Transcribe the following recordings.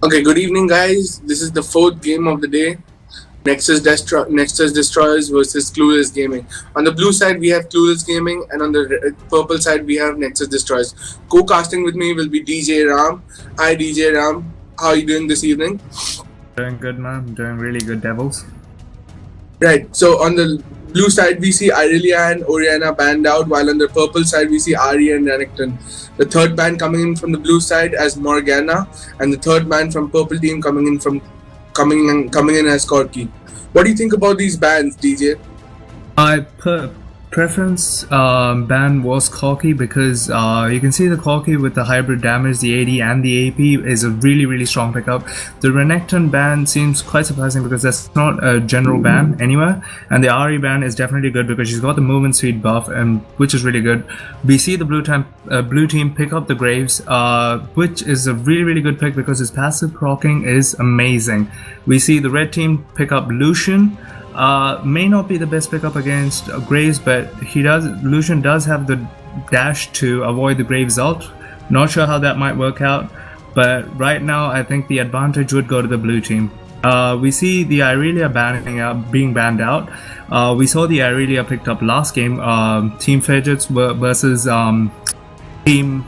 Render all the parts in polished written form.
Okay, good evening, guys. This is the fourth game of the day. Nexus Destroyers versus Clueless Gaming. On the blue side, we have Clueless Gaming, and on the purple side, we have Nexus Destroyers. Co-casting with me will be DJ Ram. Hi, DJ Ram. How are you doing this evening? Doing good, man. Doing really good, Devils. Right. So on the blue side, we see Irelia and Oriana banned out, while on the purple side, we see Ari and Renekton. The third ban coming in from the blue side as Morgana, and the third ban from purple team coming in as Corki. What do you think about these bans, DJ? Preference ban was Corki because you can see the Corki with the hybrid damage, the AD and the AP is a really strong pickup. The Renekton ban seems quite surprising because that's not a general ban anywhere, and the Ari ban is definitely good because she's got the movement speed buff, and which is really good. We see the blue team pick up the Graves, which is a really good pick because his passive proccing is amazing. We see the red team pick up Lucian. May not be the best pickup against Graves, but Lucian does have the dash to avoid the Graves ult. Not sure how that might work out, but right now I think the advantage would go to the blue team. We see the Irelia being banned out. We saw the Irelia picked up last game, Team Fidgets versus Team,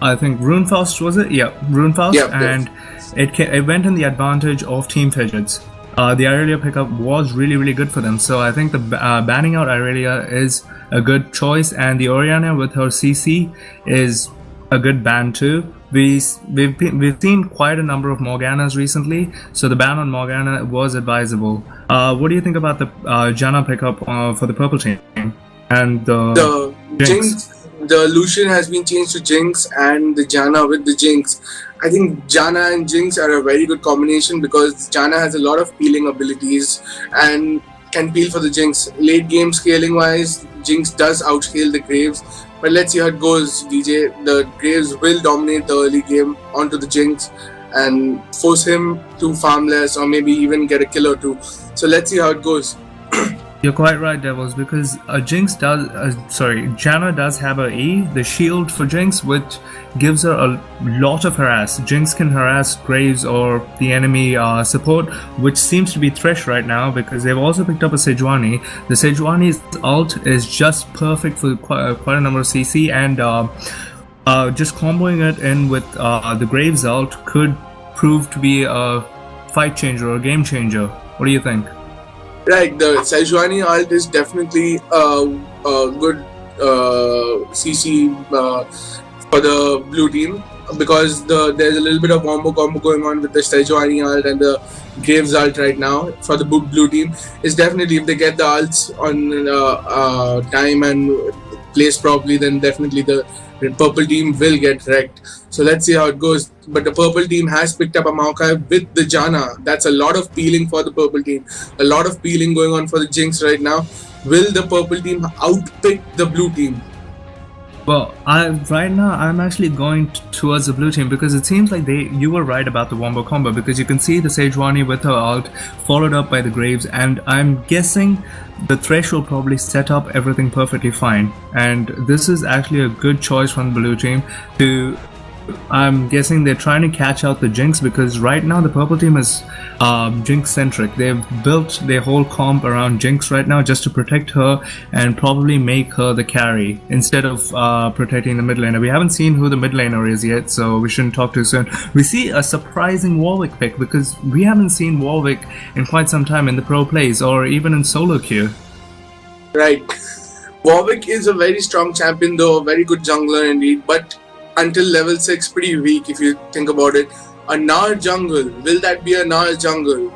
I think Runefaust, was it? Yeah, Runefaust, Yeah, and it went in the advantage of Team Fidgets. The Irelia pickup was really good for them, so I think the banning out Irelia is a good choice, and the Oriana with her CC is a good ban too. We've seen quite a number of Morganas recently, so the ban on Morgana was advisable. What do you think about the Janna pickup for the purple team and the Jinx? The Lucian has been changed to Jinx, and the Janna with the Jinx. I think Janna and Jinx are a very good combination because Janna has a lot of peeling abilities and can peel for the Jinx. Late game scaling wise, Jinx does outscale the Graves, but let's see how it goes, DJ. The Graves will dominate the early game onto the Jinx and force him to farm less or maybe even get a kill or two. So let's see how it goes. You're quite right, Devils, because Janna does have her E, the shield for Jinx, which gives her a lot of harass. Jinx can harass Graves or the enemy support, which seems to be Thresh right now because they've also picked up a Sejuani. The Sejuani's ult is just perfect for quite a number of CC, and just comboing it in with the Graves ult could prove to be a fight changer or a game changer. What do you think? Right, the Sejuani ult is definitely a good CC for the blue team because there's a little bit of combo going on with the Sejuani ult and the Graves ult right now for the blue team. It's definitely, if they get the ults on time and placed properly, then definitely the purple team will get wrecked. So let's see how it goes. But the purple team has picked up a Maokai with the Janna. That's a lot of peeling for the purple team. A lot of peeling going on for the Jinx right now. Will the purple team outpick the blue team? Well, right now I'm actually going towards the blue team because it seems like you were right about the wombo combo, because you can see the Sejuani with her ult followed up by the Graves, and I'm guessing the Thresh will probably set up everything perfectly fine, and this is actually a good choice from the blue team to... I'm guessing they're trying to catch out the Jinx because right now the purple team is Jinx centric. They've built their whole comp around Jinx right now just to protect her and probably make her the carry instead of protecting the mid laner. We haven't seen who the mid laner is yet, so we shouldn't talk too soon. We see a surprising Warwick pick because we haven't seen Warwick in quite some time in the pro plays or even in solo queue. Right. Warwick is a very strong champion though, a very good jungler indeed, but until level 6 pretty weak if you think about it. A Gnar jungle, will that be a Gnar jungle?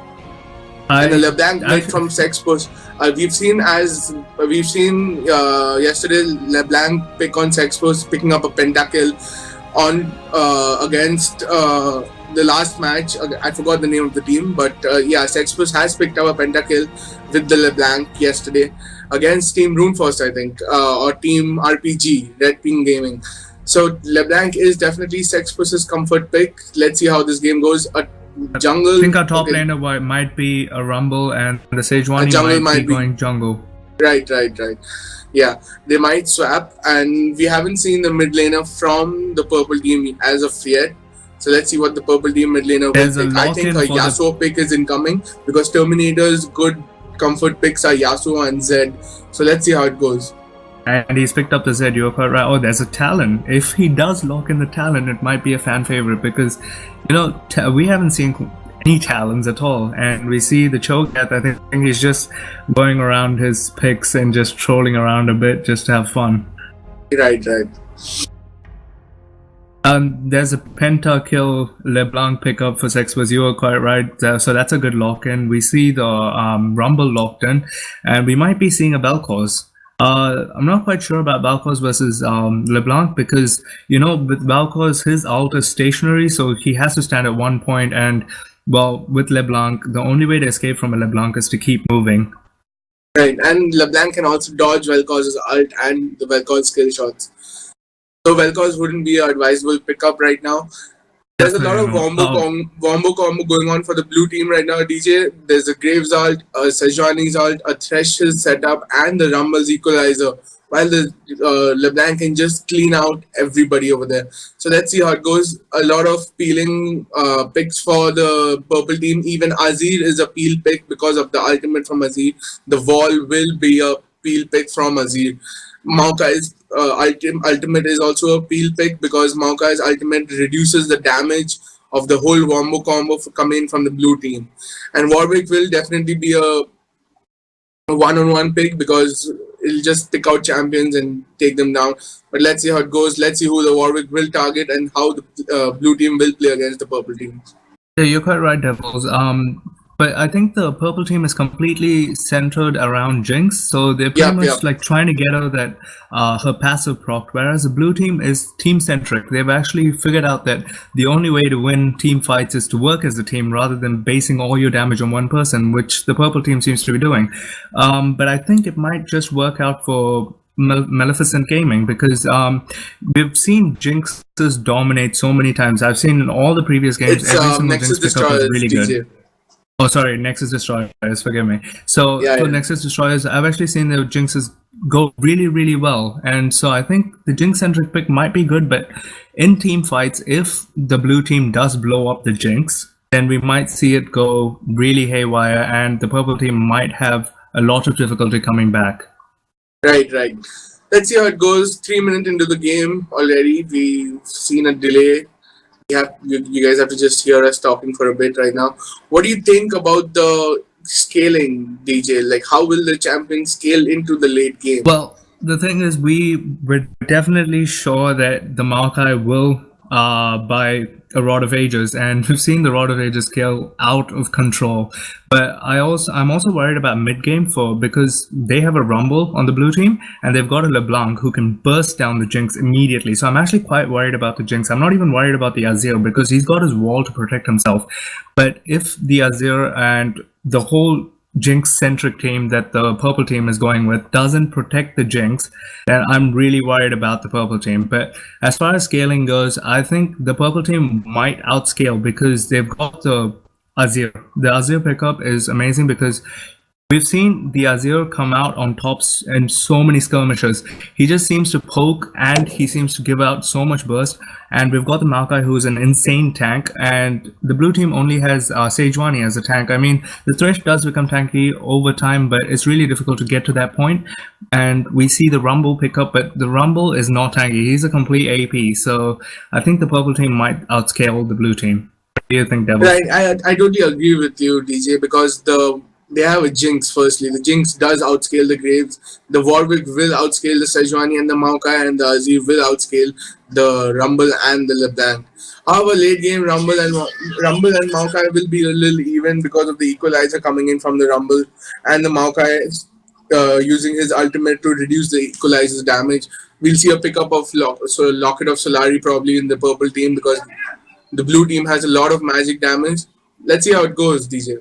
And the LeBlanc build from Sexpos. We've seen yesterday LeBlanc pick on Sexpos picking up a pentakill on against the last match. I forgot the name of the team, but yeah, Sexpos has picked up a pentakill with the LeBlanc yesterday against Team Runefaust, I think, or Team RPG, Red Ping Gaming. So LeBlanc is definitely Sexpos's comfort pick. Let's see how this game goes. A jungle. I think our top laner might be a Rumble, and the Sejuani might be going jungle. Right. Yeah, they might swap, and we haven't seen the mid laner from the purple team as of yet. So let's see what the purple team mid laner will There's a pick. I think lock-in a for the- Yasuo pick is incoming because Terminator's good comfort picks are Yasuo and Zed. So let's see how it goes. And he's picked up the Zed, you're quite right. Oh, there's a Talon. If he does lock in the Talon, it might be a fan favorite because, you know, we haven't seen any Talons at all. And we see the Cho'Gath, I think he's just going around his picks and just trolling around a bit just to have fun. Right. There's a pentakill LeBlanc pickup for Sexpers, you are quite right. So that's a good lock-in. We see the Rumble locked in, and we might be seeing a Vel'Koz. I'm not quite sure about Vel'Koz versus LeBlanc because, you know, with Vel'Koz, his ult is stationary, so he has to stand at one point, and, well, with LeBlanc, the only way to escape from a LeBlanc is to keep moving. Right, and LeBlanc can also dodge Vel'Koz's ult and the Vel'Koz skill shots. So Vel'Koz wouldn't be an advisable pickup right now. There's a lot of wombo combo going on for the blue team right now, DJ. There's a Graves ult, a Sejuani's ult, a Thresh's setup, and the Rumble's equalizer. While the LeBlanc can just clean out everybody over there. So let's see how it goes. A lot of peeling picks for the purple team. Even Azir is a peel pick because of the ultimate from Azir. The wall will be a peel pick from Azir. Maokai's ultimate is also a peel pick because Maokai's ultimate reduces the damage of the whole wombo combo coming from the blue team. And Warwick will definitely be a one-on-one pick because it'll just pick out champions and take them down. But let's see how it goes. Let's see who the Warwick will target and how the blue team will play against the purple team. Yeah, you're quite right, Devils. But I think the purple team is completely centered around Jinx, so they're pretty much like trying to get her that her passive proc, whereas the blue team is team-centric. They've actually figured out that the only way to win team fights is to work as a team rather than basing all your damage on one person, which the purple team seems to be doing. But I think it might just work out for Maleficent Gaming because we've seen Jinxes dominate so many times. I've seen in all the previous games, every single Jinx pickup is really good. Oh, sorry, NexusDestroyers, forgive me. So for NexusDestroyers, I've actually seen the Jinxes go really, really well. And so I think the Jinx-centric pick might be good, but in team fights, if the blue team does blow up the Jinx, then we might see it go really haywire and the purple team might have a lot of difficulty coming back. Right. Let's see how it goes. 3 minutes into the game already. We've seen a delay. You guys have to just hear us talking for a bit right now. What do you think about the scaling, DJ? Like, how will the champion scale into the late game? Well, the thing is, we're definitely sure that the Maokai will buy a Rod of Ages, and we've seen the Rod of Ages scale out of control. But I'm also worried about mid game because they have a Rumble on the blue team and they've got a LeBlanc who can burst down the Jinx immediately. So I'm actually quite worried about the Jinx. I'm not even worried about the Azir because he's got his wall to protect himself. But if the Azir and the whole Jinx-centric team that the purple team is going with doesn't protect the Jinx, then I'm really worried about the purple team. But as far as scaling goes, I think the purple team might outscale because they've got the Azir. The Azir pickup is amazing because we've seen the Azir come out on tops in so many skirmishes. He just seems to poke and he seems to give out so much burst. And we've got the Maokai who's an insane tank, and the blue team only has Sejuani as a tank. I mean, the Thresh does become tanky over time, but it's really difficult to get to that point. And we see the Rumble pick up, but the Rumble is not tanky. He's a complete AP. So I think the purple team might outscale the blue team. What do you think, Devil? Right, I totally agree with you, DJ, because they have a Jinx firstly. The Jinx does outscale the Graves. The Warwick will outscale the Sejuani and the Maokai, and the Azir will outscale the Rumble and the LeBlanc. However, late game Rumble and Maokai will be a little even because of the equalizer coming in from the Rumble and the Maokai using his ultimate to reduce the equalizer's damage. We'll see a pickup of Locket of Solari probably in the purple team because the blue team has a lot of magic damage. Let's see how it goes, DJ.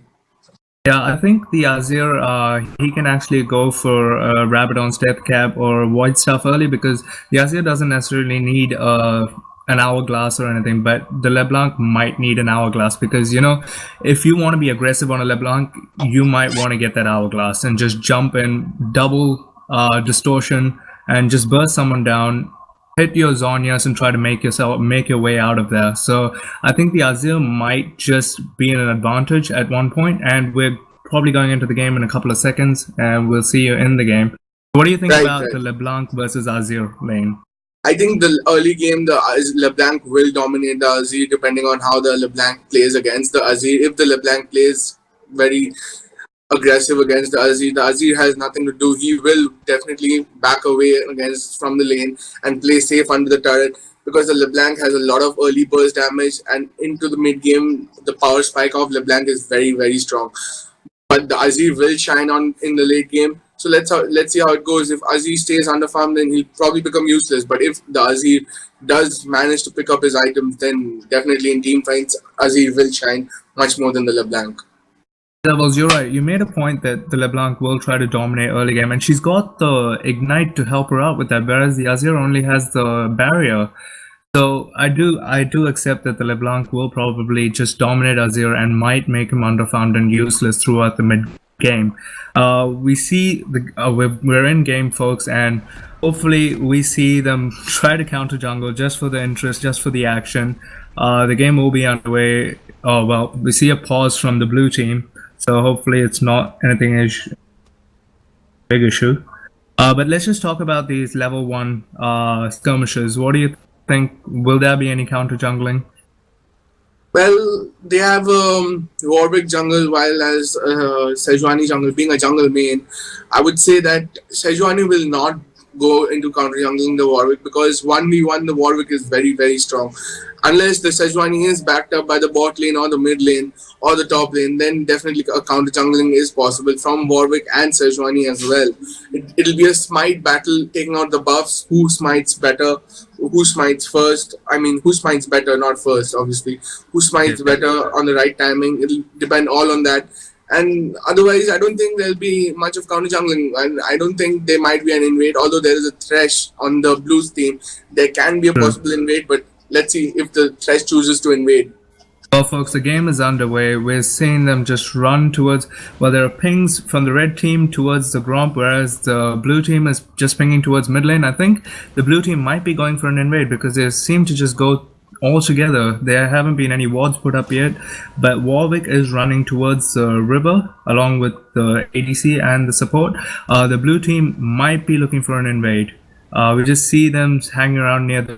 Yeah, I think the Azir, he can actually go for Rabadon's Death Cap or Void Stuff early because the Azir doesn't necessarily need an Hourglass or anything, but the LeBlanc might need an Hourglass because, you know, if you want to be aggressive on a LeBlanc, you might want to get that Hourglass and just jump in, double distortion, and just burst someone down. hit your Zhonya's and try to make your way out of there. So I think the Azir might just be in an advantage at one point, and we're probably going into the game in a couple of seconds, and we'll see you in the game. What do you think about the LeBlanc versus Azir lane? I think the early game, the LeBlanc will dominate the Azir depending on how the LeBlanc plays against the Azir. If the LeBlanc plays very aggressive against the Azir has nothing to do. He will definitely back away from the lane and play safe under the turret, because the LeBlanc has a lot of early burst damage, and into the mid game, the power spike of LeBlanc is very, very strong. But the Azir will shine in the late game. So let's see how it goes. If Azir stays under farm, then he'll probably become useless. But if the Azir does manage to pick up his items, then definitely in team fights, Azir will shine much more than the LeBlanc. Devils, you're right. You made a point that the LeBlanc will try to dominate early game, and she's got the Ignite to help her out with that, whereas the Azir only has the barrier. So I do accept that the LeBlanc will probably just dominate Azir and might make him underfarmed and useless throughout the mid game. We see we're in game, folks, and hopefully we see them try to counter jungle just for the interest, just for the action. The game will be underway. Oh well, we see a pause from the blue team, so hopefully it's not anything big issue. But let's just talk about these level 1 skirmishes. What do you think? Will there be any counter jungling? Well, they have Warwick jungle, while as Sejuani jungle. Being a jungle main, I would say that Sejuani will not go into counter jungling the Warwick, because 1v1 the Warwick is very, very strong. Unless the Sejuani is backed up by the bot lane or the mid lane or the top lane, then definitely a counter jungling is possible from Warwick and Sejuani as well. It'll be a smite battle, taking out the buffs. Who smites better? Who smites first? I mean, who smites better, not first, obviously. Who smites better on the right timing? It'll depend all on that. And otherwise, I don't think there'll be much of counter jungling, and I don't think there might be an invade. Although there is a Thresh on the Blues team, there can be a possible invade, but let's see if the Thresh chooses to invade. Well, folks, the game is underway. We're seeing them just run towards, well, there are pings from the red team towards the Gromp, whereas the blue team is just pinging towards mid lane. I think the blue team might be going for an invade, because they seem to just go all together. There haven't been any wards put up yet, but Warwick is running towards the river along with the ADC and the support. The blue team might be looking for an invade. We just see them hanging around near the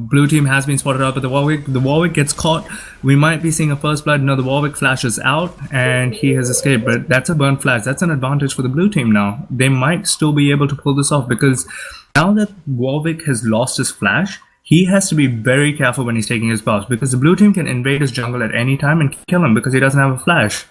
blue team has been spotted out, but the Warwick gets caught. We might be seeing a first blood. No, the Warwick flashes out and he has escaped, but that's a burn flash. That's an advantage for the blue team now. They might still be able to pull this off, because now that Warwick has lost his flash, he has to be very careful when he's taking his buffs, because the blue team can invade his jungle at any time and kill him because he doesn't have a flash.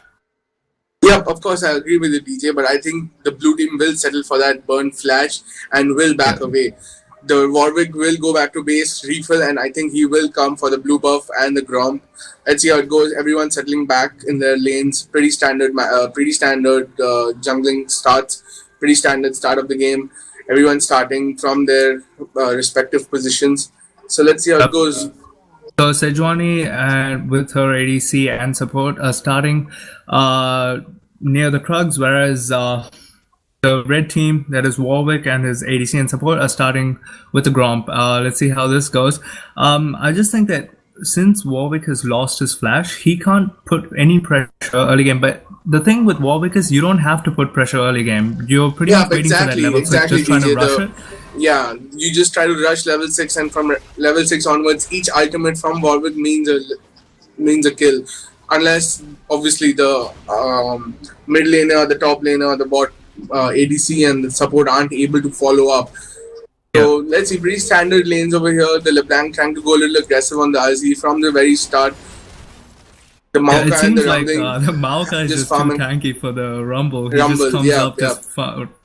Yeah, of course, I agree with you, DJ, but I think the blue team will settle for that burn flash and will back away. The Warwick will go back to base, refill, and I think he will come for the blue buff and the Gromp. Let's see how it goes. Everyone settling back in their lanes. Pretty standard jungling starts. Pretty standard start of the game. Everyone starting from their respective positions. So let's see how it goes. So Sejuani with her ADC and support are starting near the Krugs, whereas the red team, that is Warwick and his ADC and support, are starting with the Gromp. Let's see how this goes. I just think that since Warwick has lost his flash, he can't put any pressure early game. But the thing with Warwick is you don't have to put pressure early game. You're pretty much waiting for that level 6, just trying to rush it. Yeah, you just try to rush level 6, and from level 6 onwards, each ultimate from Warwick means a kill. Unless, obviously, the mid laner, the top laner, the bot ADC and the support aren't able to follow up. So let's see, pretty standard lanes over here. The LeBlanc trying to go a little aggressive on the Azir from the very start. The Maokai and the Rumbling, the Maokai is just too tanky for the Rumble. He just comes up, just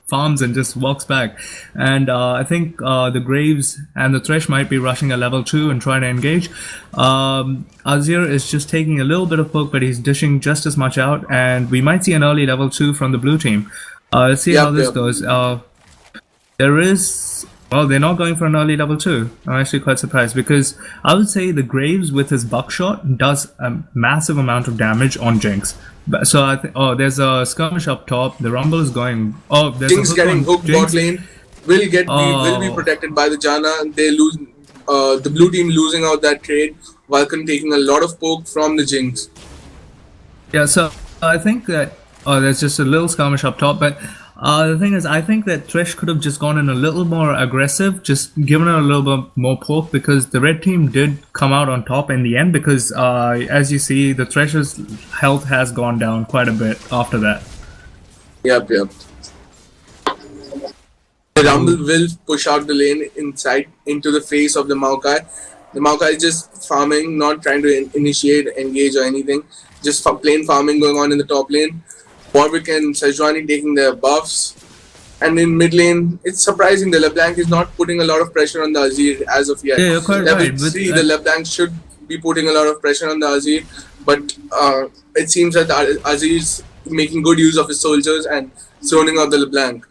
farms and just walks back. And I think the Graves and the Thresh might be rushing a level 2 and trying to engage. Azir is just taking a little bit of poke, but he's dishing just as much out. And we might see an early level 2 from the blue team. Let's see how this goes. There is... Well, they're not going for an early level 2. I'm actually quite surprised, because I would say the Graves with his buckshot does a massive amount of damage on Jinx. So I think, there's a skirmish up top. The Rumble is going. There's Jinx a hook getting on hooked Jinx. bot lane. will be protected by the Janna. They lose the blue team losing out that trade. Vulcan taking a lot of poke from the Jinx. Yeah, so I think that there's just a little skirmish up top, but the thing is, I think that Thresh could have just gone in a little more aggressive, just given her a little bit more poke, because the red team did come out on top in the end, because as you see, the Thresh's health has gone down quite a bit after that. Yep. The Rumble will push out the lane inside into the face of the Maokai. The Maokai is just farming, not trying to initiate, engage or anything. Just plain farming going on in the top lane. Warwick and Sejuani taking their buffs. And in mid lane, it's surprising the LeBlanc is not putting a lot of pressure on the Azir as of yet. Yeah, you're quite Level right. 3, the LeBlanc should be putting a lot of pressure on the Azir. But it seems that the Azir is making good use of his soldiers and zoning out the LeBlanc.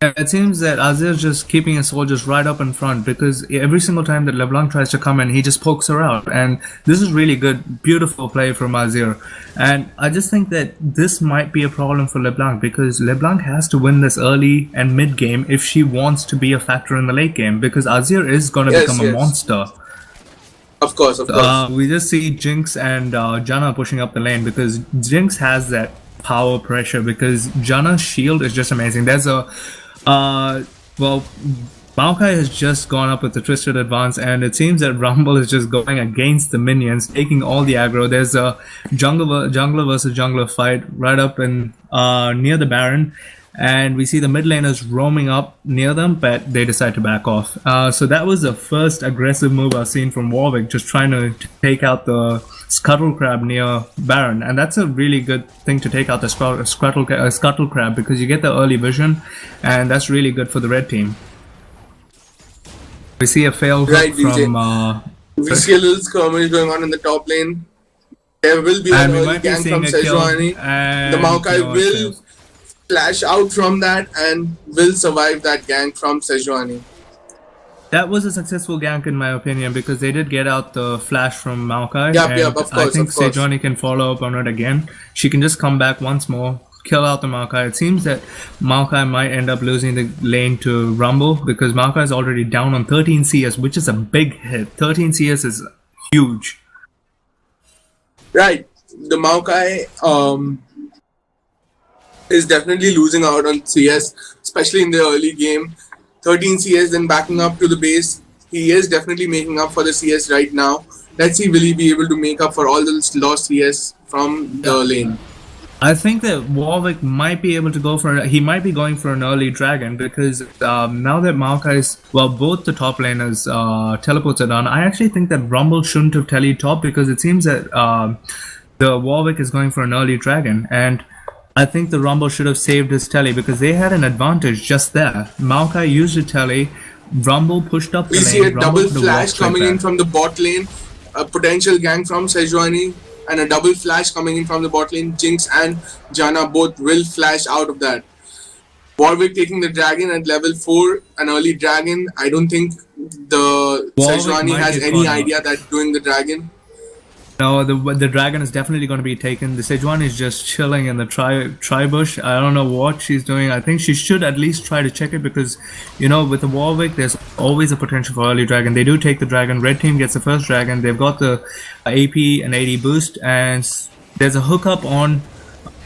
It seems that Azir is just keeping his soldiers right up in front, because every single time that LeBlanc tries to come in, he just pokes her out. And this is really good, beautiful play from Azir. And I just think that this might be a problem for LeBlanc, because LeBlanc has to win this early and mid game if she wants to be a factor in the late game, because Azir is going to become a monster. Of course. We just see Jinx and Janna pushing up the lane, because Jinx has that power pressure, because Janna's shield is just amazing. There's a Maokai has just gone up with the Twisted Advance, and it seems that Rumble is just going against the minions, taking all the aggro. There's a jungler versus jungler fight right up in near the Baron, and we see the mid laners roaming up near them, but they decide to back off. So that was the first aggressive move I've seen from Warwick, just trying to take out the Scuttle Crab near Baron, and that's a really good thing to take out the Scuttle Crab, because you get the early vision, and that's really good for the red team. We see a fail right, from we see a little skirmish going on in the top lane. There will be an early gank from Sejuani. The Maokai will flash out from that and will survive that gank from Sejuani. That was a successful gank in my opinion, because they did get out the flash from Maokai. Yep, of course. I think Sejuani can follow up on it again. She can just come back once more, kill out the Maokai. It seems that Maokai might end up losing the lane to Rumble, because Maokai is already down on 13 CS, which is a big hit. 13 CS is huge. Right. The Maokai is definitely losing out on CS, especially in the early game. 13 CS, then backing up to the base. He is definitely making up for the CS right now. Let's see, will he be able to make up for all the lost CS from the lane? I think that Warwick might be able to go for he might be going for an early dragon, because now that Maokai's, both the top laners teleports are done, I actually think that Rumble shouldn't have telly top, because it seems that the Warwick is going for an early dragon, and I think the Rumble should have saved his telly, because they had an advantage just there. Maokai used a telly, Rumble pushed up the lane. We see a double flash coming in from the bot lane, a potential gank from Sejuani, and a double flash coming in from the bot lane. Jinx and Janna both will flash out of that. Warwick taking the dragon at level 4, an early dragon. I don't think the Sejuani has any idea that doing the dragon. No, the dragon is definitely going to be taken. The Sejuani is just chilling in the tri bush. I don't know what she's doing. I think she should at least try to check it, because, with the Warwick, there's always a potential for early dragon. They do take the dragon. Red team gets the first dragon. They've got the AP and AD boost, and there's a hookup on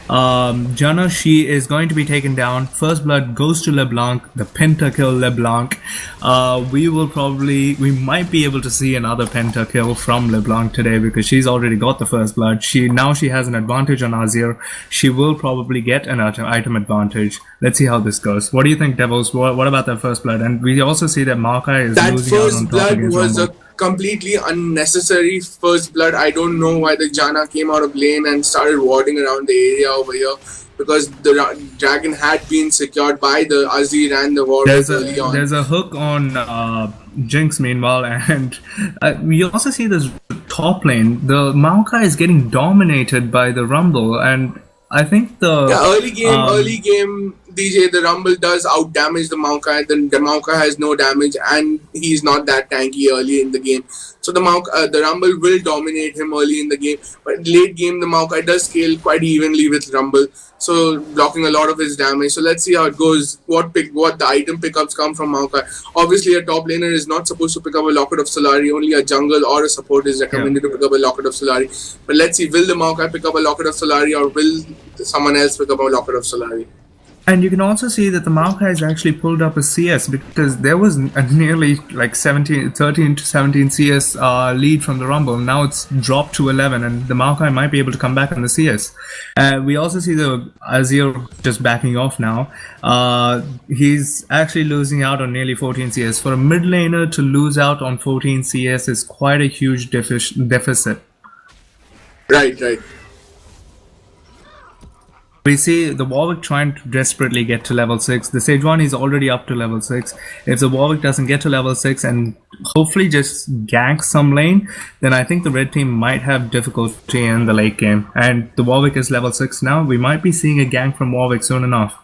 Janna. She is going to be taken down. First blood goes to LeBlanc, the pentakill LeBlanc. We might be able to see another pentakill from LeBlanc today, because she's already got the first blood. She has an advantage on Azir. She will probably get an item advantage. Let's see how this goes. What do you think, Devils? What about that first blood? And we also see that Maokai is losing out on top against Rumble. That first blood was a completely unnecessary first blood. I don't know why the Janna came out of lane and started warding around the area over here, because the dragon had been secured by the Azir and the Warwick early on. There's a hook on Jinx meanwhile, and you also see this top lane. The Maokai is getting dominated by the Rumble, and I think the early game DJ, the Rumble does out damage the Maokai. The Maokai has no damage, and he's not that tanky early in the game. So the Rumble will dominate him early in the game. But late game, the Maokai does scale quite evenly with Rumble, so blocking a lot of his damage. So let's see how it goes. What the item pickups come from Maokai. Obviously, a top laner is not supposed to pick up a Locket of Solari. Only a jungle or a support is recommended to pick up a Locket of Solari. But let's see, will the Maokai pick up a Locket of Solari, or will someone else pick up a Locket of Solari? And you can also see that the Maokai has actually pulled up a CS, because there was a nearly like 13 to 17 CS lead from the Rumble. Now it's dropped to 11, and the Maokai might be able to come back on the CS. We also see the Azir just backing off now. He's actually losing out on nearly 14 CS. For a mid laner to lose out on 14 CS is quite a huge deficit. Right. We see the Warwick trying to desperately get to level 6. The Sejuani is already up to level 6. If the Warwick doesn't get to level 6 and hopefully just gank some lane, then I think the red team might have difficulty in the late game. And the Warwick is level 6 now. We might be seeing a gank from Warwick soon enough.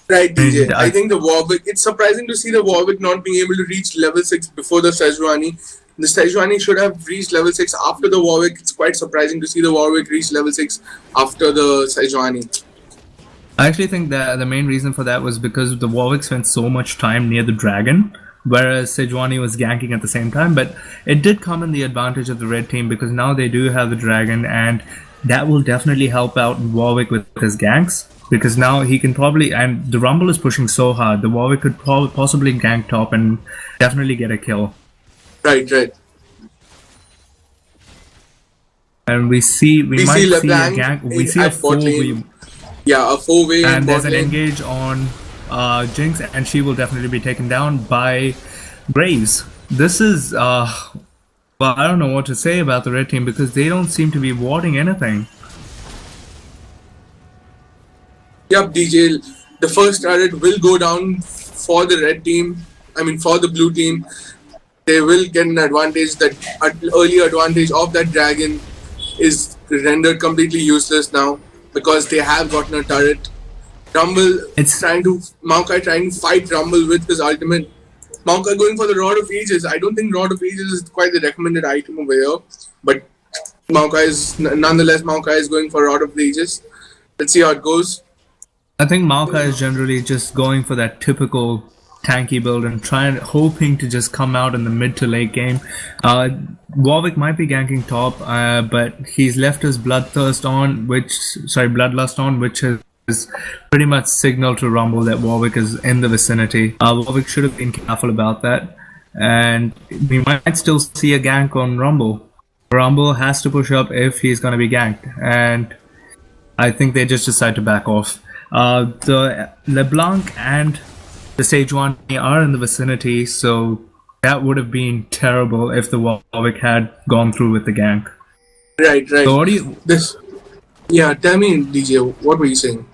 Right, DJ. I think the Warwick, it's surprising to see the Warwick not being able to reach level 6 before the Sejuani. The Sejuani should have reached level 6 after the Warwick. It's quite surprising to see the Warwick reach level 6 after the Sejuani. I actually think that the main reason for that was because the Warwick spent so much time near the dragon, whereas Sejuani was ganking at the same time. But it did come in the advantage of the red team, because now they do have the dragon, and that will definitely help out Warwick with his ganks. Because now he can probably, and the Rumble is pushing so hard, the Warwick could possibly gank top and definitely get a kill. Right. And we might see a gank. We see a 4-way. Yeah, a 4-way. And there's an engage on Jinx, and she will definitely be taken down by Graves. This is, well, I don't know what to say about the red team, because they don't seem to be warding anything. Yep, DJ. The first turret will go down for the red team. For the blue team. They will get an advantage. That early advantage of that dragon is rendered completely useless now, because they have gotten a turret. Maokai trying to fight Rumble with his ultimate. Maokai going for the Rod of Ages. I don't think Rod of Ages is quite the recommended item over here, but Maokai is going for Rod of Ages. Let's see how it goes. I think Maokai is generally just going for that typical tanky build and hoping to just come out in the mid to late game. Warwick might be ganking top, but he's left his Bloodlust on, which is pretty much signal to Rumble that Warwick is in the vicinity. Warwick should have been careful about that, and we might still see a gank on Rumble. Rumble has to push up if he's going to be ganked, and I think they just decide to back off. The LeBlanc and the Sejuani are in the vicinity, so that would have been terrible if the Warwick had gone through with the gank. Right. So what do you... tell me, DJ, what were you saying?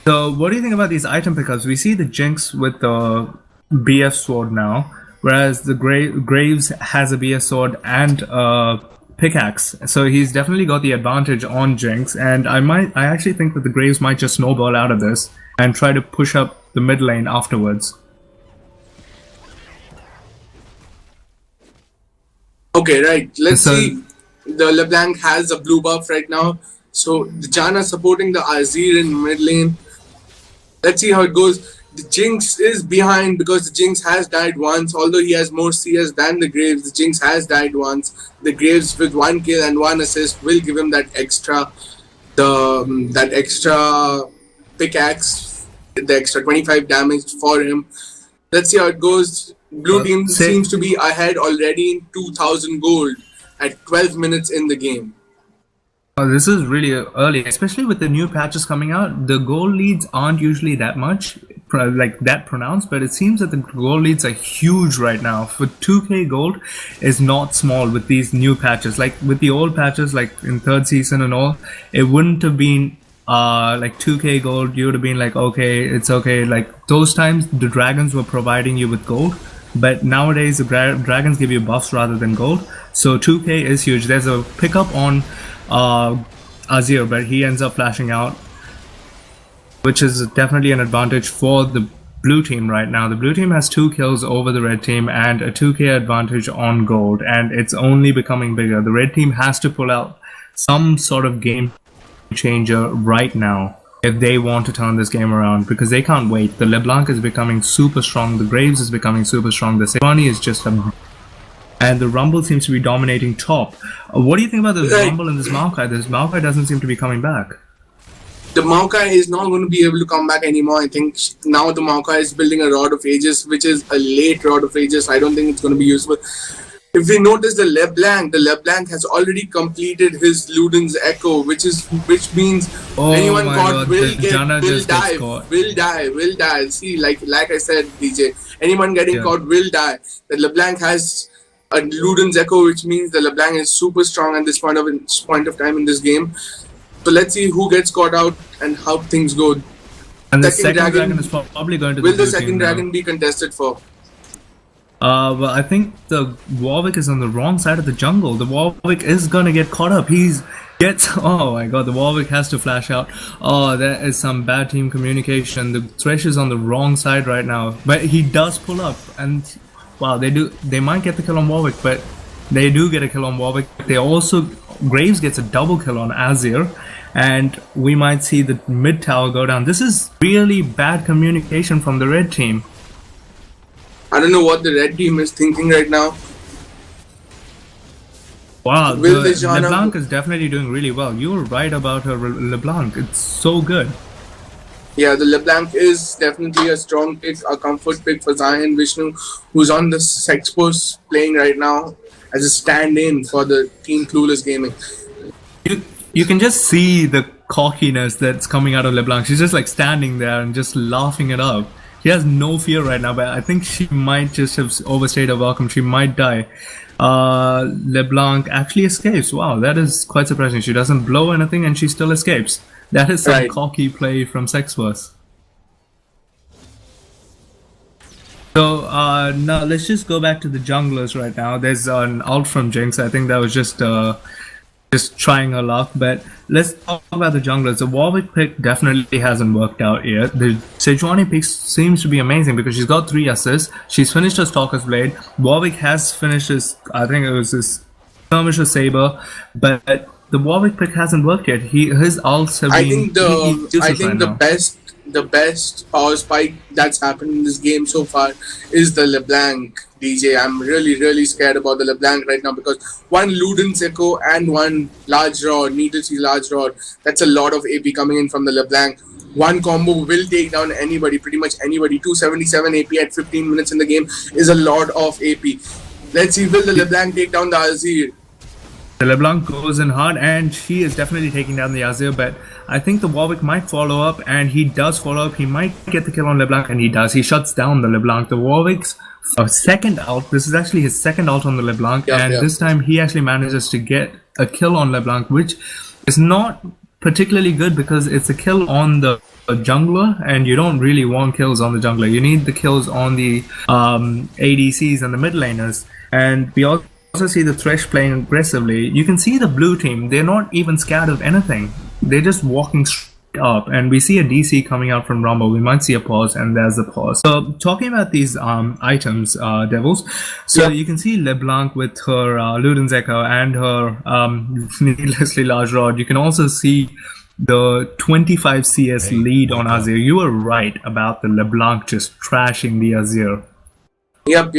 So what do you think about these item pickups? We see the Jinx with the BF sword now, whereas the Graves has a BF sword and a pickaxe. So he's definitely got the advantage on Jinx, and I actually think that the Graves might just snowball out of this and try to push up the mid lane afterwards. Okay, right. Let's see. The LeBlanc has a blue buff right now, so the Janna supporting the Azir in mid lane. Let's see how it goes. The Jinx is behind because the Jinx has died once. Although he has more CS than the Graves, the Jinx has died once. The Graves with 1 kill and 1 assist will give him that extra pickaxe, the extra 25 damage for him. Let's see how it goes. Blue team seems to be ahead already in 2,000 gold at 12 minutes in the game. This is really early, especially with the new patches coming out. The goal leads aren't usually that much, like that pronounced, but it seems that the goal leads are huge right now. For 2k gold is not small with these new patches. Like with the old patches, like in 3rd season and all, it wouldn't have been like 2k gold. You would have been like, okay, it's okay. Like those times the dragons were providing you with gold, but nowadays the dragons give you buffs rather than gold. So 2k is huge. There's a pickup on Azir, but he ends up flashing out. which is definitely an advantage for the blue team right now. The blue team has 2 kills over the red team and a 2k advantage on gold, and it's only becoming bigger. The red team has to pull out some sort of game changer right now if they want to turn this game around, because they can't wait. The LeBlanc is becoming super strong, the Graves is becoming super strong, the Sejuani is just and the Rumble seems to be dominating top. What do you think about this Rumble and this Maokai? This Maokai doesn't seem to be coming back. The Maokai is not going to be able to come back anymore. I think now the Maokai is building a Rod of Ages, which is a late Rod of Ages. I don't think it's going to be useful. If we notice the LeBlanc has already completed his Luden's Echo, which means anyone caught will die. See, like I said, DJ, anyone getting caught will die. The LeBlanc has a Luden's Echo, which means the LeBlanc is super strong at this point of time in this game. So let's see who gets caught out and how things go. And the second dragon is probably going to will the second dragon be contested for? Well, I think the Warwick is on the wrong side of the jungle. The Warwick is going to get caught up. Oh my god, the Warwick has to flash out. Oh, there is some bad team communication. The Thresh is on the wrong side right now. But he does pull up, and wow, they might get the kill on Warwick, but they do get a kill on Warwick. They also, Graves gets a double kill on Azir, and we might see the mid tower go down. This is really bad communication from the red team. I don't know what the red team is thinking right now. Wow, LeBlanc is definitely doing really well. You were right about her LeBlanc. It's so good. Yeah, the LeBlanc is definitely a strong pick, a comfort pick for Zion Vishnu, who's on the Sexpos playing right now as a stand-in for the team Clueless Gaming. You can just see the cockiness that's coming out of LeBlanc. She's just like standing there and just laughing it up. She has no fear right now, but I think she might just have overstayed her welcome. She might die. LeBlanc actually escapes. Wow, that is quite surprising. She doesn't blow anything and she still escapes. That is some cocky play from Sexpos. So now let's just go back to the junglers right now. There's an ult from Jinx. I think that was just trying her luck, but let's talk about the junglers. The Warwick pick definitely hasn't worked out yet. The Sejuani pick seems to be amazing because she's got 3 assists. She's finished her Stalker's Blade. Warwick has finished his, I think it was his Skirmisher Saber, but the Warwick pick hasn't worked yet. His ults have been the best power spike that's happened in this game so far is the LeBlanc. DJ, I'm really scared about the LeBlanc right now because one Luden's Echo and one large rod, Needle Sea large rod, that's a lot of AP coming in from the LeBlanc. One combo will take down anybody, pretty much anybody. 277 AP at 15 minutes in the game is a lot of AP. Let's see, will the LeBlanc take down the Azir? The LeBlanc goes in hard and she is definitely taking down the Azir, but I think the Warwick might follow up, and he does follow up. He might get the kill on LeBlanc, and he does. He shuts down the LeBlanc. The Warwick's second ult, this is actually his second ult on the LeBlanc, this time he actually manages to get a kill on LeBlanc, which is not particularly good because it's a kill on the jungler, and you don't really want kills on the jungler. You need the kills on the ADCs and the mid laners, and we also see the Thresh playing aggressively. You can see the blue team, they're not even scared of anything. They're just walking straight up, and we see a DC coming out from Rumble. We might see a pause, and there's a pause. So talking about these items, Devils, so you can see LeBlanc with her Luden's Echo and her needlessly large rod. You can also see the 25 CS lead on Azir. You were right about the LeBlanc just trashing the Azir. Yep,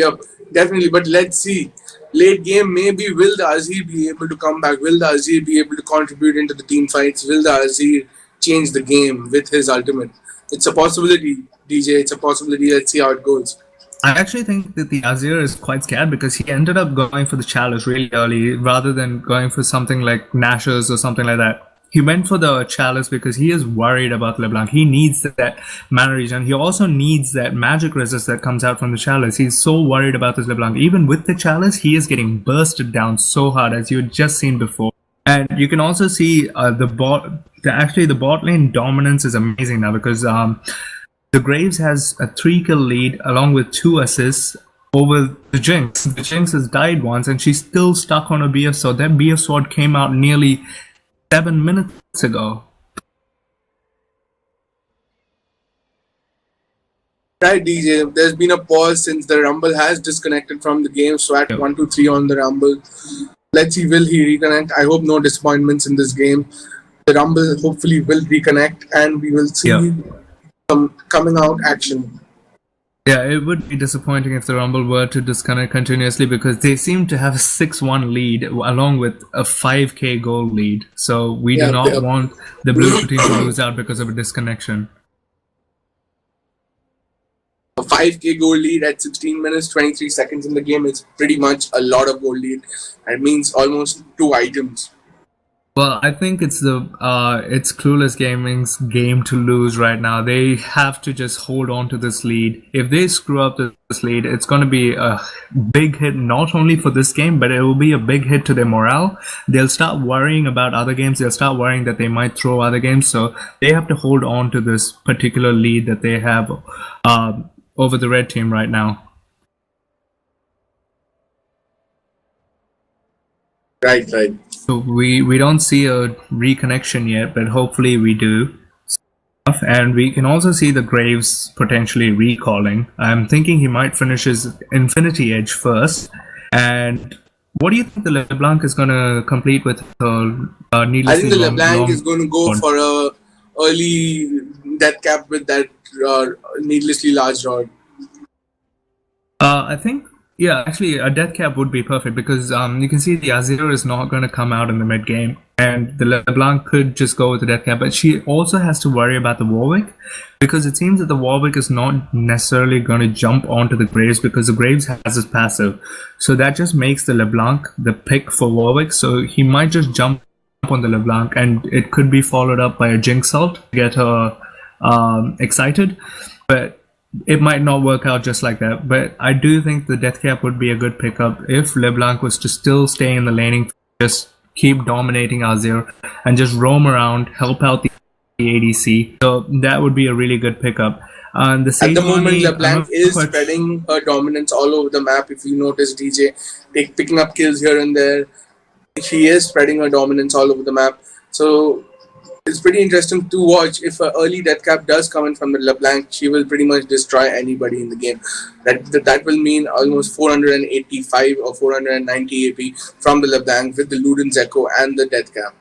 definitely. But let's see. Late game, maybe will the Azir be able to come back? Will the Azir be able to contribute into the team fights? Will the Azir change the game with his ultimate? It's a possibility, DJ. It's a possibility. Let's see how it goes. I actually think that the Azir is quite scared because he ended up going for the Chalice really early rather than going for something like Nashor's or something like that. He went for the Chalice because he is worried about LeBlanc. He needs that mana regen. He also needs that magic resist that comes out from the Chalice. He's so worried about this LeBlanc. Even with the Chalice, he is getting bursted down so hard, as you had just seen before. And you can also see the bot lane dominance is amazing now because the Graves has a 3-kill lead along with 2 assists over the Jinx. The Jinx has died once and she's still stuck on a BF sword. That BF sword came out nearly 7 minutes ago. Right, DJ. There's been a pause since the Rumble has disconnected from the game. So at Yep. 1-2-3 on the Rumble, let's see, will he reconnect? I hope no disappointments in this game. The Rumble hopefully will reconnect, and we will see some coming out action. Yeah, it would be disappointing if the Rumble were to disconnect continuously because they seem to have a 6-1 lead along with a 5k goal lead. So we do not want the blue team to lose out because of a disconnection. A 5k goal lead at 16 minutes 23 seconds in the game is pretty much a lot of goal lead. It means almost 2 items. Well, I think it's it's Clueless Gaming's game to lose right now. They have to just hold on to this lead. If they screw up this lead, it's going to be a big hit not only for this game, but it will be a big hit to their morale. They'll start worrying about other games. They'll start worrying that they might throw other games. So they have to hold on to this particular lead that they have over the red team right now. Right. So we don't see a reconnection yet, but hopefully we do. And we can also see the Graves potentially recalling. I'm thinking he might finish his Infinity Edge first. And what do you think the LeBlanc is going to complete with needlessly I think the LeBlanc is going to go for a early death cap with that needlessly large rod. I think, yeah, actually a death cap would be perfect because you can see the Azir is not going to come out in the mid game, and the LeBlanc could just go with the death cap, but she also has to worry about the Warwick because it seems that the Warwick is not necessarily going to jump onto the Graves because the Graves has his passive, so that just makes the LeBlanc the pick for Warwick, so he might just jump on the LeBlanc and it could be followed up by a Jinx ult to get her excited, but it might not work out just like that. But I do think the death cap would be a good pickup if LeBlanc was to still stay in the laning, just keep dominating Azir and just roam around, help out the ADC. So that would be a really good pickup. And at the moment, LeBlanc is spreading her dominance all over the map. If you notice, DJ picking up kills here and there, she is spreading her dominance all over the map. So it's pretty interesting to watch. If an early death cap does come in from the LeBlanc, she will pretty much destroy anybody in the game. That will mean almost 485 or 490 AP from the LeBlanc with the Luden's Echo and the death cap.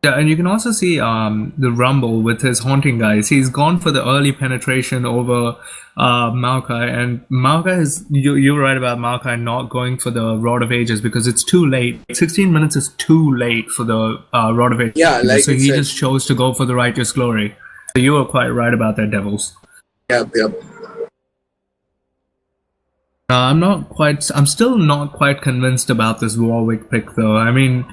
Yeah, and you can also see the Rumble with his Haunting guys. He's gone for the early penetration over Maokai, and Maokai is, you're right about Maokai not going for the Rod of Ages because it's too late. 16 minutes is too late for the Rod of Ages. Yeah, like so he just chose to go for the Righteous Glory. So you were quite right about that, Devils. Yep. I'm still not quite convinced about this Warwick pick though. I mean,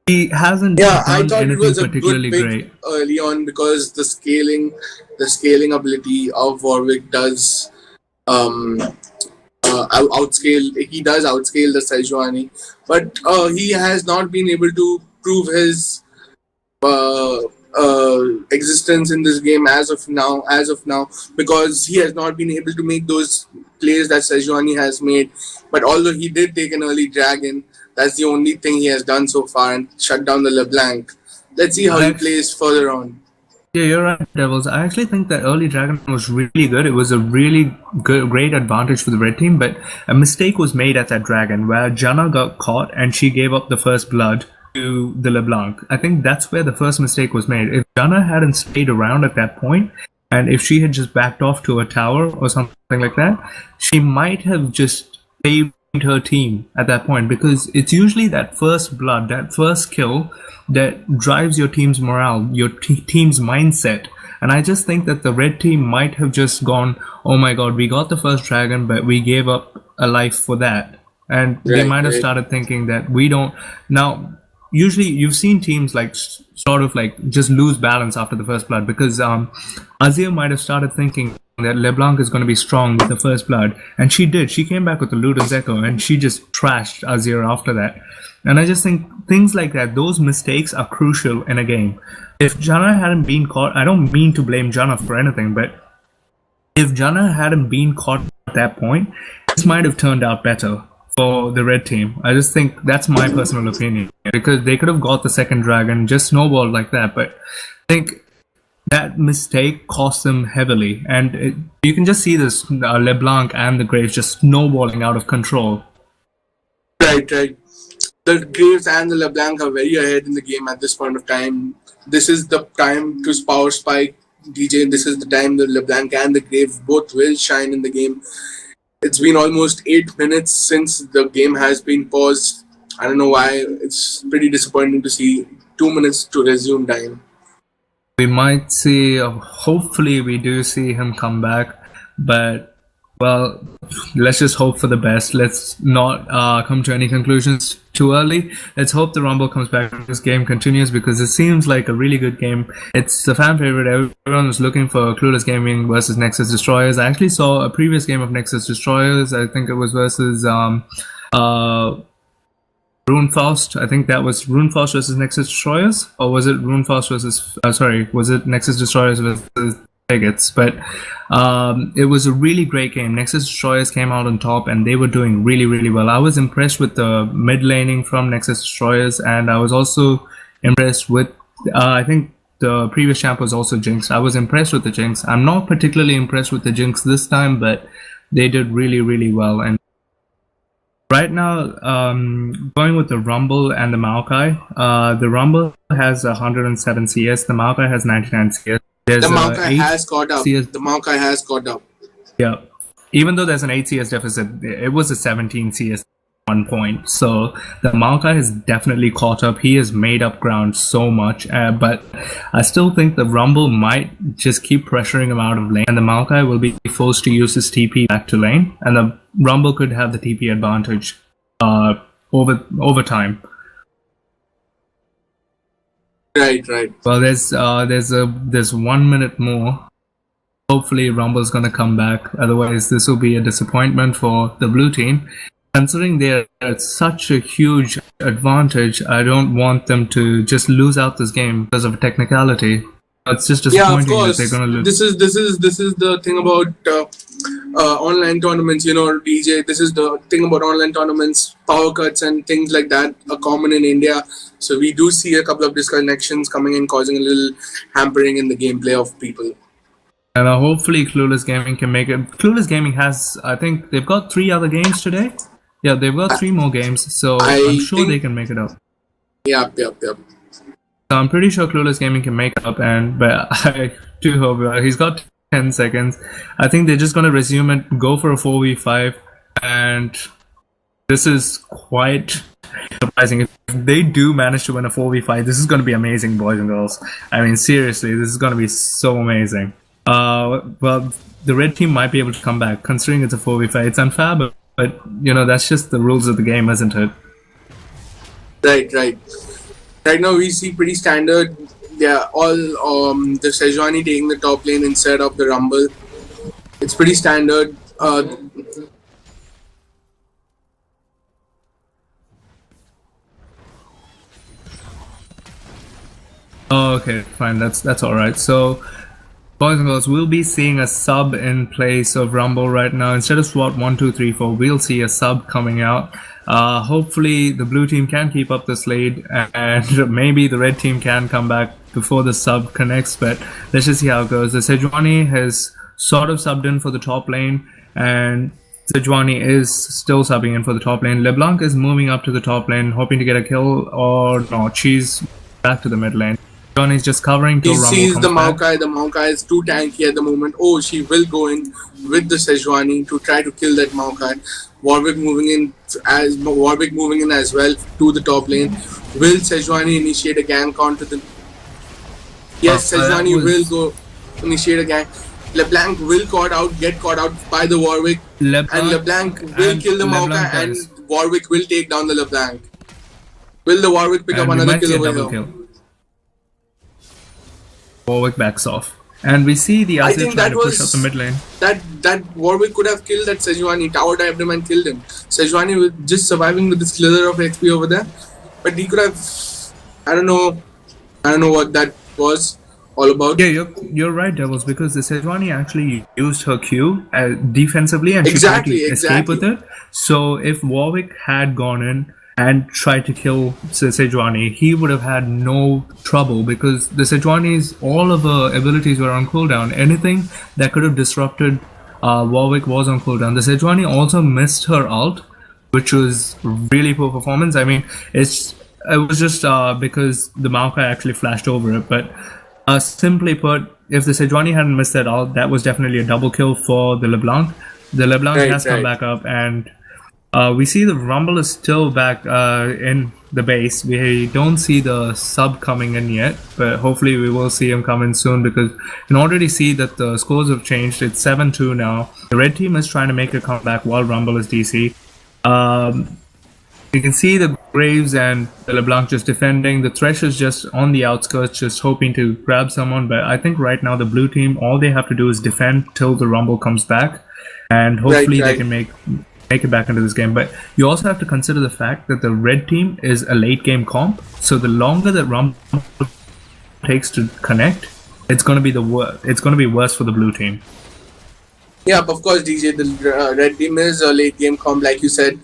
he hasn't done I thought anything it was a particularly good pick great early on because the scaling ability of Warwick does outscale. He does outscale the Sejuani, but he has not been able to prove his existence in this game as of now because he has not been able to make those plays that Sejuani has made. But although he did take an early dragon, that's the only thing he has done so far and shut down the LeBlanc. Let's see how he plays further on. Yeah, you're right, Devils. I actually think that early dragon was really good. It was a really great advantage for the red team, but a mistake was made at that dragon where Janna got caught and she gave up the first blood to the LeBlanc. I think that's where the first mistake was made. If Janna hadn't stayed around at that point, and if she had just backed off to a tower or something like that, she might have just saved her team at that point, because it's usually that first blood, that first kill that drives your team's morale, your team's mindset. And I just think that the red team might have just gone, oh my god, we got the first dragon, but we gave up a life for that. And they might have started thinking that we don't. Now, usually you've seen teams like sort of like just lose balance after the first blood, because Azir might have started thinking that LeBlanc is going to be strong with the first blood, and she did. She came back with the Luden's Echo and she just trashed Azir after that. And I just think things like that, those mistakes are crucial in a game. If Janna hadn't been caught, I don't mean to blame Janna for anything, but if Janna hadn't been caught at that point, this might have turned out better for the red team. I just think that's my personal opinion, because they could have got the second dragon, just snowballed like that. But I think that mistake cost them heavily, and you can just see this LeBlanc and the Graves just snowballing out of control. Right, right. The Graves and the LeBlanc are very ahead in the game at this point of time. This is the time to power spike DJ. This is the time the LeBlanc and the Graves both will shine in the game. It's been almost 8 minutes since the game has been paused. I don't know why. It's pretty disappointing to see 2 minutes to resume time. We might see, hopefully we do see him come back, but well, let's just hope for the best. Let's not come to any conclusions too early. Let's hope the Rumble comes back and this game continues, because it seems like a really good game. It's a fan favorite. Everyone was looking for Clueless Gaming versus NexusDestroyers. I actually saw a previous game of NexusDestroyers. I think it was versus RuneFaust. I think that was RuneFaust versus NexusDestroyers, or was it RuneFaust versus? Was it NexusDestroyers versus Bigots? But it was a really great game. NexusDestroyers came out on top, and they were doing really, really well. I was impressed with the mid laning from NexusDestroyers, and I was also impressed with. I think the previous champ was also Jinx. I was impressed with the Jinx. I'm not particularly impressed with the Jinx this time, but they did really, really well. And right now, going with the Rumble and the Maokai. The Rumble has 107 CS. The Maokai has 99 CS. There's the Maokai has caught up. CS. The Maokai has caught up. Yeah. Even though there's an 8 CS deficit, it was a 17 CS at one point. So the Maokai has definitely caught up. He has made up ground so much. But I still think the Rumble might just keep pressuring him out of lane. And the Maokai will be forced to use his TP back to lane. And the Rumble could have the TP advantage over time. Right. Well, there's 1 minute more. Hopefully, Rumble's gonna come back. Otherwise, this will be a disappointment for the blue team. Considering they're at such a huge advantage, I don't want them to just lose out this game because of a technicality. It's just disappointing that they're gonna lose. This is the thing about online tournaments. You know, DJ. This is the thing about online tournaments. Power cuts and things like that are common in India. So we do see a couple of disconnections coming in, causing a little hampering in the gameplay of people. And hopefully Clueless Gaming can make it. Clueless Gaming has, I think, they've got 3 other games today. Yeah, they've got 3 more games, so I'm sure they can make it up. Yep. So I'm pretty sure Clueless Gaming can make it up, but I do hope he's got 10 seconds. I think they're just going to resume it, go for a 4v5, and this is quite surprising. If they do manage to win a 4v5, this is going to be amazing, boys and girls. I mean, seriously, this is going to be so amazing. Well, the red team might be able to come back, considering it's a 4v5. It's unfair, but you know, that's just the rules of the game, isn't it? Right. Right now we see pretty standard. They are all the Sejuani taking the top lane instead of the Rumble. It's pretty standard. Oh, okay, fine. That's all right. So, boys and girls, we'll be seeing a sub in place of Rumble right now. Instead of SWAT 1, 2, 3, 4, we'll see a sub coming out. Hopefully, the blue team can keep up this lead, and maybe the red team can come back before the sub connects. But let's just see how it goes. The Sejuani has sort of subbed in for the top lane, and Sejuani is still subbing in for the top lane. LeBlanc is moving up to the top lane, hoping to get a kill, or no, she's back to the mid lane. Sejuani is just covering till Rumble sees comes the back. Maokai. The Maokai is too tanky at the moment. Oh, she will go in with the Sejuani to try to kill that Maokai. Warwick moving in as well to the top lane. Will Sejuani initiate a gank onto the? Yes, Sejuani will go initiate a gank. LeBlanc will get caught out by the Warwick, and LeBlanc will kill the Maokai, and Warwick will take down the LeBlanc. Will the Warwick pick up another kill over here? Warwick backs off. And we see the Azir trying to push up the mid lane. That Warwick could have killed that Sejuani, tower dived him and killed him. Sejuani was just surviving with this slither of XP over there. But he could have, I don't know what that was all about. Yeah, you're right, Devils, because the Sejuani actually used her Q defensively and she tried to escape with it. So if Warwick had gone in and tried to kill Sejuani, he would have had no trouble because the Sejuani's all of her abilities were on cooldown. Anything that could have disrupted Warwick was on cooldown. The Sejuani also missed her ult, which was really poor performance. I mean, it was just because the Maokai actually flashed over it. But simply put, if the Sejuani hadn't missed that ult, that was definitely a double kill for the LeBlanc. The LeBlanc has come back up, and we see the Rumble is still back in the base. We don't see the sub coming in yet, but hopefully we will see him come in soon because you can already see that the scores have changed. It's 7-2 now. The red team is trying to make a comeback while Rumble is DC. You can see the Graves and the LeBlanc just defending. The Thresh is just on the outskirts, just hoping to grab someone. But I think right now the blue team, all they have to do is defend till the Rumble comes back, and hopefully they can make it back into this game. But you also have to consider the fact that the red team is a late game comp, so the longer that Rumble takes to connect, it's going to be worse for the blue team. Yeah, of course, DJ. The red team is a late game comp, like you said.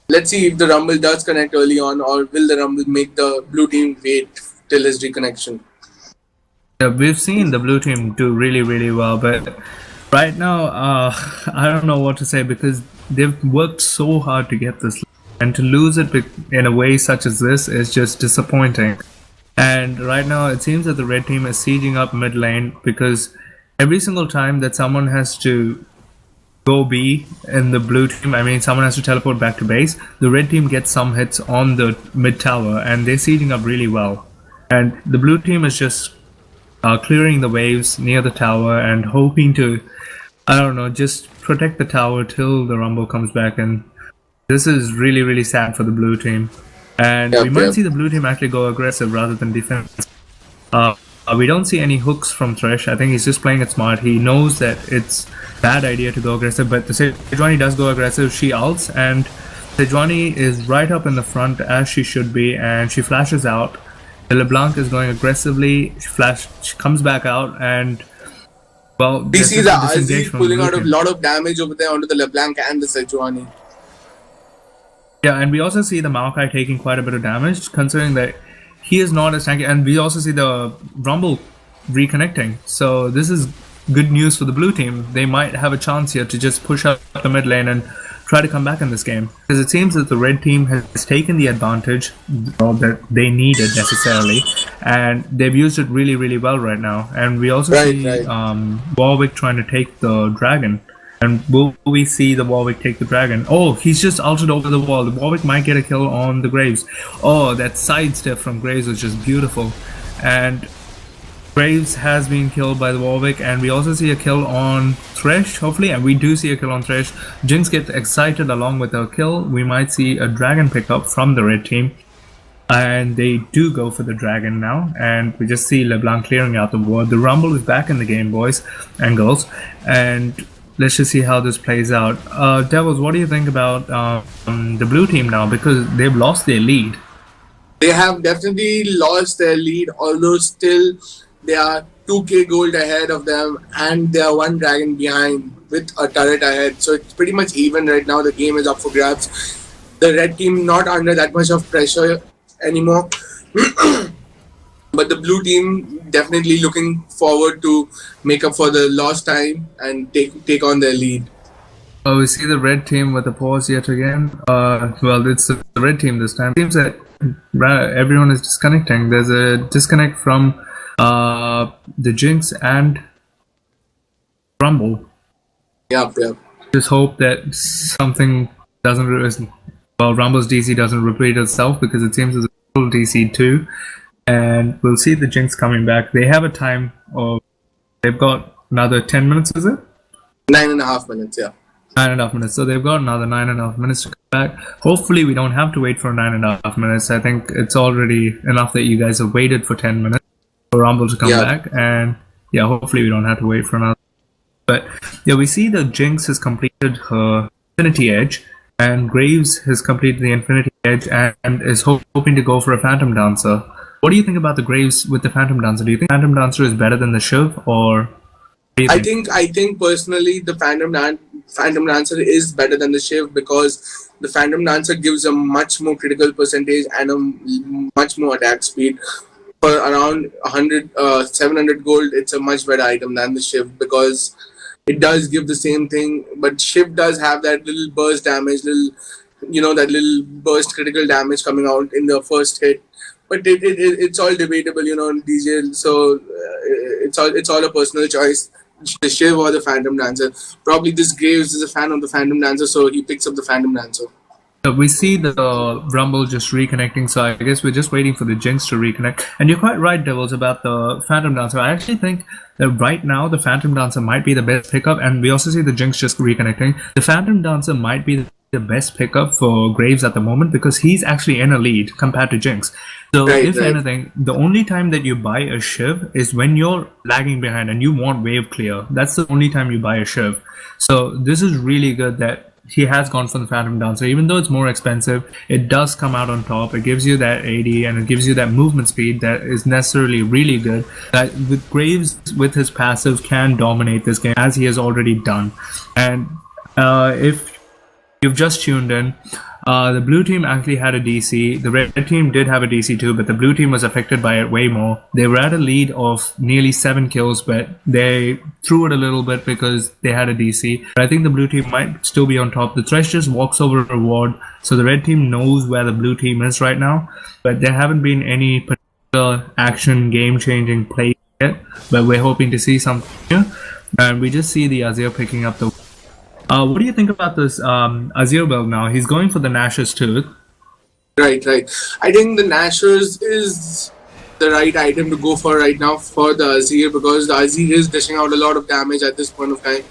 Let's see if the Rumble does connect early on, or will the Rumble make the blue team wait till his reconnection? Yeah, we've seen the blue team do really, really well, but right now, I don't know what to say because they've worked so hard to get this, and to lose it in a way such as this is just disappointing. And right now, it seems that the red team is sieging up mid lane because every single time that someone has to go B in the blue team, I mean, someone has to teleport back to base, the red team gets some hits on the mid tower, and they're sieging up really well. And the blue team is just clearing the waves near the tower and hoping to, I don't know, just protect the tower till the Rumble comes back. And this is really, really sad for the blue team. And we might see the blue team actually go aggressive rather than defense. We don't see any hooks from Thresh. I think he's just playing it smart. He knows that it's bad idea to go aggressive, but the Sejuani does go aggressive. She ults, and Sejuani is right up in the front as she should be, and she flashes out. The LeBlanc is going aggressively. She comes back out, and well, we see the Aziz pulling out a lot of damage over there onto the LeBlanc and the Sejuani. Yeah, and we also see the Maokai taking quite a bit of damage, considering that he is not as tanky, and we also see the Rumble reconnecting. So this is good news for the blue team. They might have a chance here to just push up the mid lane and try to come back in this game. Because it seems that the red team has taken the advantage that they needed necessarily, and they've used it really, really well right now. And we also see Warwick trying to take the dragon. And will we see the Warwick take the dragon? Oh, he's just ulted over the wall. The Warwick might get a kill on the Graves. Oh, that sidestep from Graves was just beautiful. And Graves has been killed by the Warwick, and we also see a kill on Thresh, hopefully, and we do see a kill on Thresh. Jinx gets excited along with her kill. We might see a dragon pickup from the red team, and they do go for the dragon now, and we just see LeBlanc clearing out the ward. The Rumble is back in the game, boys and girls, and let's just see how this plays out. Devils, what do you think about the blue team now, because they've lost their lead? They have definitely lost their lead, although still they are 2k gold ahead of them, and they are one dragon behind with a turret ahead. So it's pretty much even right now. The game is up for grabs. The red team not under that much of pressure anymore. But the blue team definitely looking forward to make up for the lost time and take on their lead. We see the red team with a pause yet again. Well, it's the red team this time. It seems that everyone is disconnecting. There's a disconnect from the Jinx and Rumble. Yeah. Just hope that something doesn't. Well, Rumble's DC doesn't repeat itself, because it seems there's a full DC too. And we'll see the Jinx coming back. They have a time of. They've got another 10 minutes, is it? 9.5 minutes, yeah. 9.5 minutes. So they've got another 9.5 minutes to come back. Hopefully, we don't have to wait for 9.5 minutes. I think it's already enough that you guys have waited for 10 minutes for Rumble to come back. And yeah, hopefully, we don't have to wait for another. But yeah, we see the Jinx has completed her Infinity Edge, and Graves has completed the Infinity Edge and is hoping to go for a Phantom Dancer. What do you think about the Graves with the Phantom Dancer? Do you think Phantom Dancer is better than the Shiv, or? I think personally the Phantom Phantom Dancer is better than the Shiv because the Phantom Dancer gives a much more critical percentage and a much more attack speed. For around 700 gold, it's a much better item than the Shiv because it does give the same thing, but Shiv does have that little burst damage, that little burst critical damage coming out in the first hit. But it's all debatable, DJ. So it's all a personal choice. The Shiv or the Phantom Dancer. Probably this Graves is a fan of the Phantom Dancer, so he picks up the Phantom Dancer. We see the Rumble just reconnecting, so I guess we're just waiting for the Jinx to reconnect. And you're quite right, Devils, about the Phantom Dancer. I actually think that right now the Phantom Dancer might be the best pickup, and we also see the Jinx just reconnecting. The Phantom Dancer might be the best pickup for Graves at the moment because he's actually in a lead compared to Jinx. So if anything, the only time that you buy a Shiv is when you're lagging behind and you want wave clear. That's the only time you buy a Shiv. So this is really good that he has gone for the Phantom Dancer. Even though it's more expensive, it does come out on top. It gives you that AD and it gives you that movement speed that is necessarily really good. That with Graves, with his passive, can dominate this game as he has already done. And if you've just tuned in, the blue team actually had a DC. The red team did have a DC too, but the blue team was affected by it way more. They were at a lead of nearly 7 kills, but they threw it a little bit because they had a DC. But I think the blue team might still be on top. The Thresh just walks over a reward, so the red team knows where the blue team is right now. But there haven't been any particular action, game-changing plays yet. But we're hoping to see something here. And we just see the Azir picking up the... what do you think about this Azir build now? He's going for the Nashor's Tooth. Right. I think the Nashor's is the right item to go for right now for the Azir because the Azir is dishing out a lot of damage at this point of time.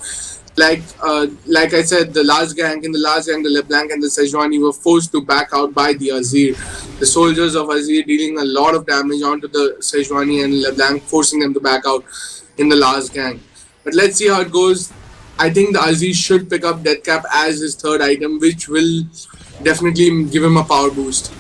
Like I said, the last gank, the LeBlanc and the Sejuani were forced to back out by the Azir. The soldiers of Azir dealing a lot of damage onto the Sejuani and LeBlanc, forcing them to back out in the last gank. But let's see how it goes. I think the Azir should pick up Deathcap as his third item, which will definitely give him a power boost.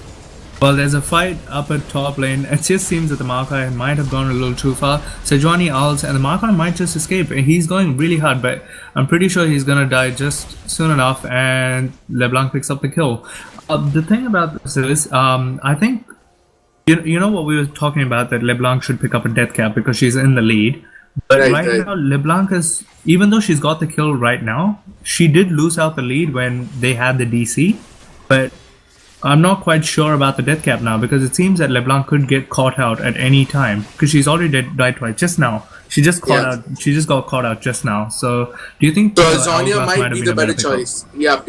Well, there's a fight up at top lane. It just seems that the Maokai might have gone a little too far. Sejuani ults and the Maokai might just escape. He's going really hard, but I'm pretty sure he's gonna die just soon enough and LeBlanc picks up the kill. The thing about this is, I think, you know what we were talking about, that LeBlanc should pick up a Deathcap because she's in the lead. But right now, LeBlanc is, even though she's got the kill right now, she did lose out the lead when they had the DC. But I'm not quite sure about the Deathcap now because it seems that LeBlanc could get caught out at any time because she's already died twice just now. She just got caught out just now. So do you think Zhonya might be the better choice? Yep.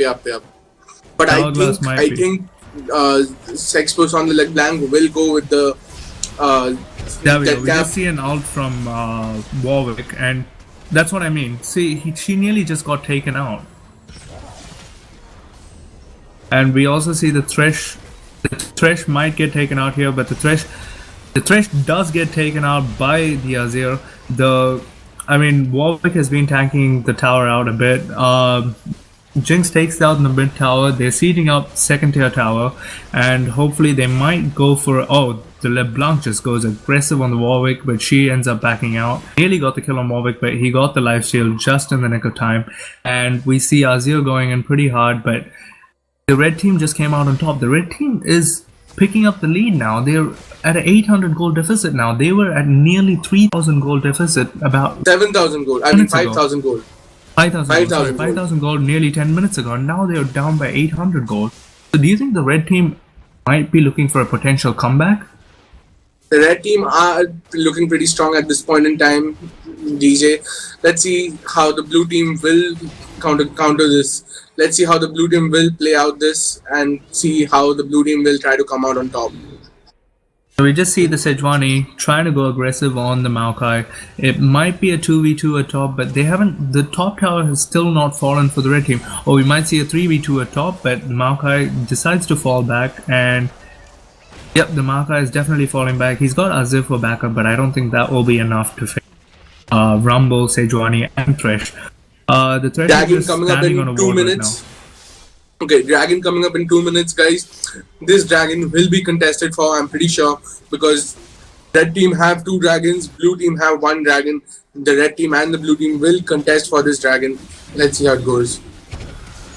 But I think Sexpos on the LeBlanc will go with the there we go. We just see an ult from Warwick, and that's what I mean. See, she nearly just got taken out. And we also see the Thresh. The Thresh might get taken out here, but the Thresh does get taken out by the Azir. Warwick has been tanking the tower out a bit. Jinx takes down the mid tower. They're seeding up second tier tower, and hopefully they might go for the LeBlanc just goes aggressive on the Warwick, but she ends up backing out. Nearly got the kill on Warwick, but he got the lifesteal just in the nick of time. And we see Azir going in pretty hard, but the red team just came out on top. The red team is picking up the lead now. They're at an 800 gold deficit now. They were at nearly 3,000 gold deficit about 7,000 gold. 5,000 gold. 5,000 gold nearly 10 minutes ago. Now they're down by 800 gold. So do you think the red team might be looking for a potential comeback? The red team are looking pretty strong at this point in time, DJ. Let's see how the blue team will counter this. Let's see how the blue team will play out this and see how the blue team will try to come out on top. So we just see the Sejuani trying to go aggressive on the Maokai. It might be a 2v2 at top, but the top tower has still not fallen for the red team. Or we might see a 3v2 at top, but Maokai decides to fall back, and yep, the Maokai is definitely falling back. He's got Azir for backup, but I don't think that will be enough to fix Rumble, Sejuani, and Thresh. The Thresh Dragon is just coming up standing on a in 2 wall minutes. Right now. Okay, Dragon coming up in 2 minutes, guys. This Dragon will be contested for, I'm pretty sure, because Red team have 2 dragons, blue team have 1 dragon. The red team and the blue team will contest for this dragon. Let's see how it goes.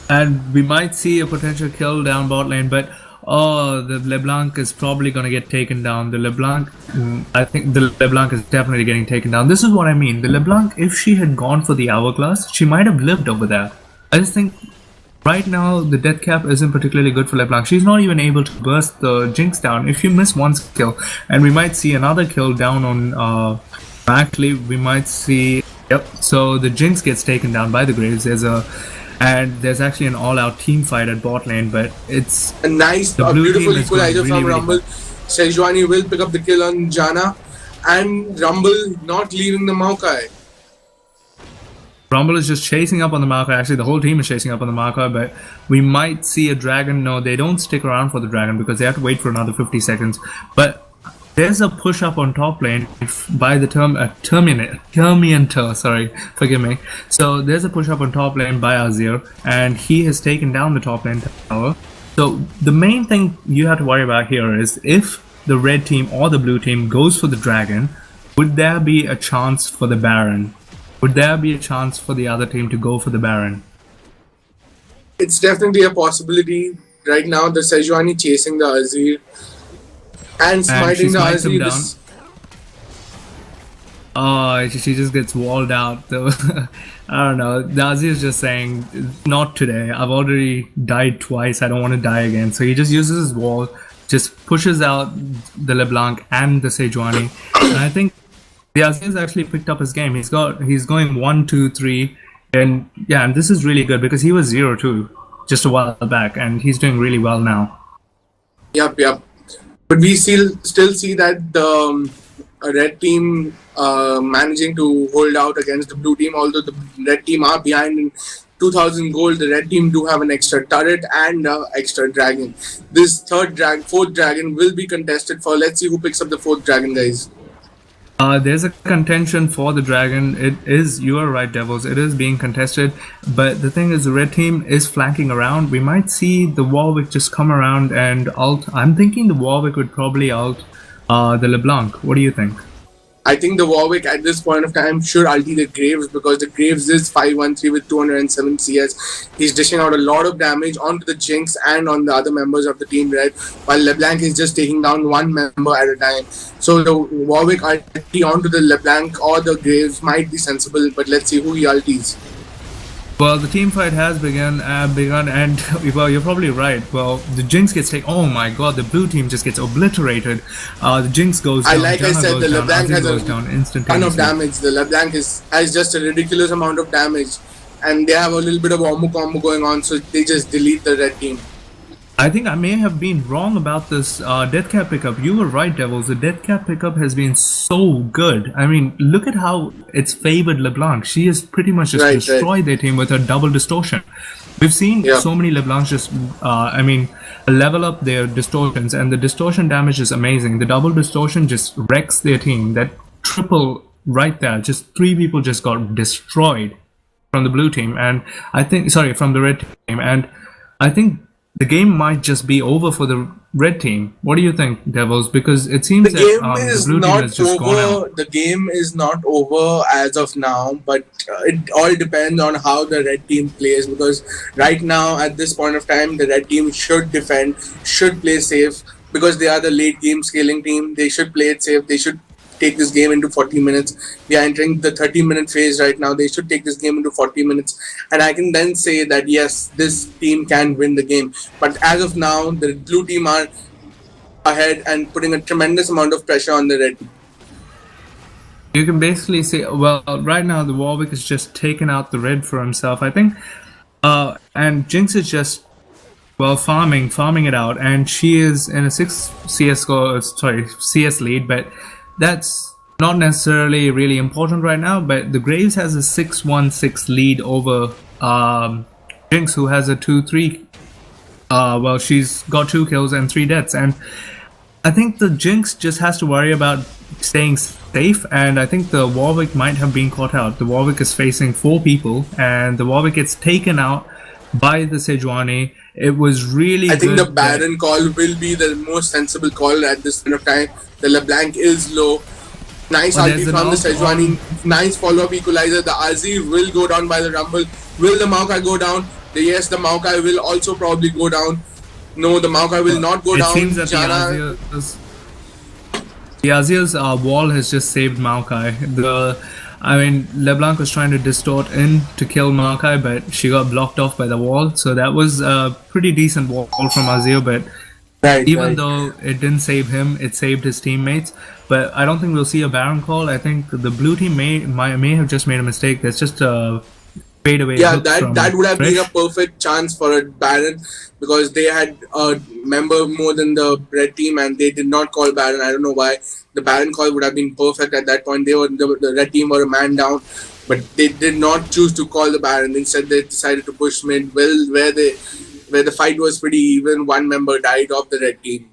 And we might see a potential kill down bot lane, but the LeBlanc is probably going to get taken down. The LeBlanc, I think the LeBlanc is definitely getting taken down. This is what I mean. The LeBlanc, if she had gone for the Hourglass, she might have lived over there. I just think right now the death cap isn't particularly good for LeBlanc. She's not even able to burst the Jinx down. If you miss one kill, and we might see another kill down on, actually we might see, yep, so the Jinx gets taken down by the Graves. There's actually an all-out team fight at bot lane, but it's a nice, beautiful equalizer from Rumble. Sejuani will pick up the kill on Janna, and Rumble not leaving the Maokai. Rumble is just chasing up on the Maokai. Actually, the whole team is chasing up on the Maokai, but we might see a dragon. No, they don't stick around for the dragon because they have to wait for another 50 seconds. But there's a push up on top lane by the Terminator, sorry, forgive me. So there's a push up on top lane by Azir, and he has taken down the top lane tower. So the main thing you have to worry about here is if the red team or the blue team goes for the dragon, would there be a chance for the Baron? Would there be a chance for the other team to go for the Baron? It's definitely a possibility. Right now, the Sejuani chasing the Azir and smiting the Azir down. Oh, she just gets walled out. I don't know. The Azir is just saying, not today. I've already died twice. I don't want to die again. So he just uses his wall, just pushes out the LeBlanc and the Sejuani. And I think the Azir's actually picked up his game. He's going 1, 2, 3, and yeah, and this is really good because he was 0-2 just a while back, and he's doing really well now. Yep. But we still see that the red team managing to hold out against the blue team. Although the red team are behind in 2,000 gold, the red team do have an extra turret and extra dragon. This fourth dragon will be contested for. Let's see who picks up the 4th dragon, guys. There's a contention for the dragon. It is, you are right, Devils, it is being contested, but the thing is the red team is flanking around. We might see the Warwick just come around and ult. I'm thinking the Warwick would probably ult the LeBlanc. What do you think? I think the Warwick at this point of time should ulti the Graves because the Graves is 513 with 207 CS. He's dishing out a lot of damage onto the Jinx and on the other members of the team red, while LeBlanc is just taking down one member at a time. So the Warwick ulti onto the LeBlanc or the Graves might be sensible, but let's see who he ultis. Well, the team fight has begun, and well, you're probably right. Well, the Jinx gets taken. Oh my god, the blue team just gets obliterated. The Jinx goes down. Like I said, the LeBlanc has a ton of damage. The LeBlanc has just a ridiculous amount of damage, and they have a little bit of combo going on, so they just delete the red team. I think I may have been wrong about this death cap pickup. You were right, Devils. The death cap pickup has bbeen so good. I mean, look at how it's favored LeBlanc. She has pretty much just destroyed their team with her double distortion. We've seen so many LeBlancs just, level up their distortions, and the distortion damage is amazing. The double distortion just wrecks their team. That triple right there, just 3 people just got destroyed from the blue team, and from the red team, and I think the game might just be over for the red team. What do you think, Devils? Because it seems the blue team has just gone out. The game is not over as of now, but it all depends on how the red team plays. Because right now, at this point of time, the red team should defend, should play safe, because they are the late game scaling team. They should play it safe. They should take this game into 40 minutes. We are entering the 30-minute phase right now. They should take this game into 40 minutes. And I can then say that, yes, this team can win the game. But as of now, the blue team are ahead and putting a tremendous amount of pressure on the red team. You can basically say, well, right now the Warwick has just taken out the red for himself, I think. And Jinx is just, well, farming it out. And she is in a 6 CS lead, but that's not necessarily really important right now, but the Graves has a 6-1-6 lead over Jinx, who has a 2-3. Well, she's got 2 kills and 3 deaths, and I think the Jinx just has to worry about staying safe, and I think the Warwick might have been caught out. The Warwick is facing 4 people, and the Warwick gets taken out by the Sejuani. It was really I think the good. Baron call will be the most sensible call at this point of time. The LeBlanc is low. Nice Oh, ulti there's an from the ult Sejuani. Nice follow-up equalizer. The Azir will go down by the Rumble. Will the Maokai go down? Yes, the Maokai will also probably go down. No, the Maokai will not go It down. seems that the Azir's wall has just saved Maokai. I mean, LeBlanc was trying to distort in to kill Maokai, but she got blocked off by the wall. So that was a pretty decent wall from Azir, but even though it didn't save him, it saved his teammates. But I don't think we'll see a Baron call. I think the blue team may have just made a mistake. That's just a fade away. Yeah, that would have been a perfect chance for a Baron, because they had a member more than the red team and they did not call Baron. I don't know why. The Baron call would have been perfect at that point. The red team were a man down, but they did not choose to call the Baron. Instead, they decided to push mid. Well, where the fight was pretty even, one member died of the red team.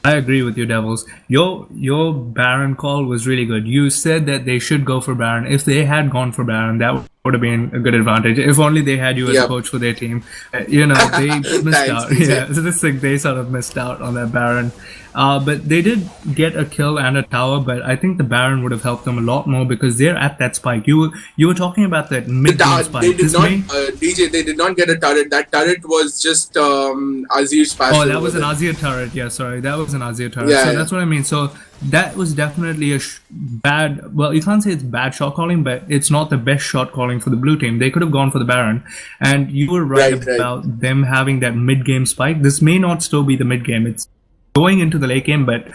I agree with you, Devils. Your Baron call was really good. You said that they should go for Baron. If they had gone for Baron, that would have been a good advantage. If only they had you as a coach for their team. They missed out. Yeah, so this thing, they sort of missed out on that Baron. But they did get a kill and a tower, but I think the Baron would have helped them a lot more because they're at that spike. You were talking about that mid-game spike. They did not, DJ, they did not get a turret. That turret was just Azir's passive. Oh, that was an Azir turret. Yeah, sorry. That was an Azir turret. Yeah, so that's what I mean. So that was definitely a bad... Well, you can't say it's bad shot calling, but it's not the best shot calling for the blue team. They could have gone for the Baron. And you were right about them having that mid-game spike. This may not still be the mid-game. It's going into the late game, but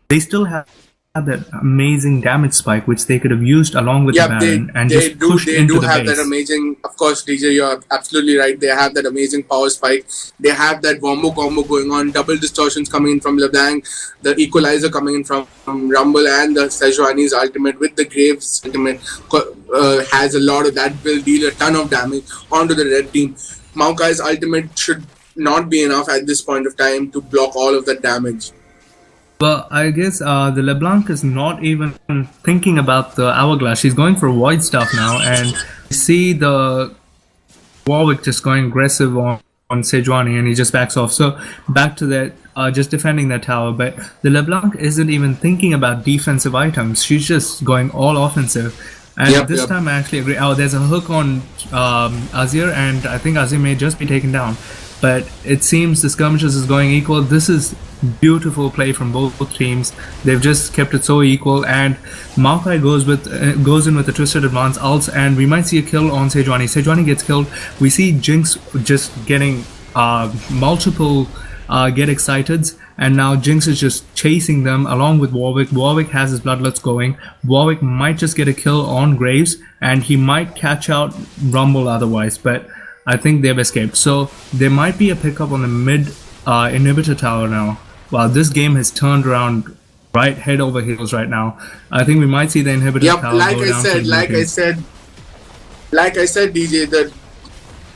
they still have that amazing damage spike which they could have used along with the Baron and just pushed into the base. They do have that amazing, of course, DJ, you're absolutely right. They have that amazing power spike. They have that wombo combo going on, double distortions coming in from LeBlanc, the equalizer coming in from Rumble, and the Sejuani's ultimate with the Graves ultimate has a lot of that, will deal a ton of damage onto the red team. Maokai's ultimate should not be enough at this point of time to block all of that damage. Well, I guess the LeBlanc is not even thinking about the Hourglass. She's going for void stuff now, and you see the Warwick just going aggressive on Sejuani, and he just backs off. So back to that, just defending that tower. But the LeBlanc isn't even thinking about defensive items. She's just going all offensive. And this time I actually agree. Oh, there's a hook on Azir, and I think Azir may just be taken down. But it seems the skirmishes is going equal. This is beautiful play from both teams. They've just kept it so equal, and Maokai goes in with the twisted advance ults, and we might see a kill on Sejuani. Sejuani gets killed. We see Jinx just getting multiple get excited, and now Jinx is just chasing them along with Warwick. Warwick has his bloodlets going. Warwick might just get a kill on Graves, and he might catch out Rumble otherwise, but I think they've escaped. So there might be a pickup on the mid inhibitor tower now. Wow, this game has turned around right head over heels right now. I think we might see the inhibitor tower go down. Like I said, DJ, that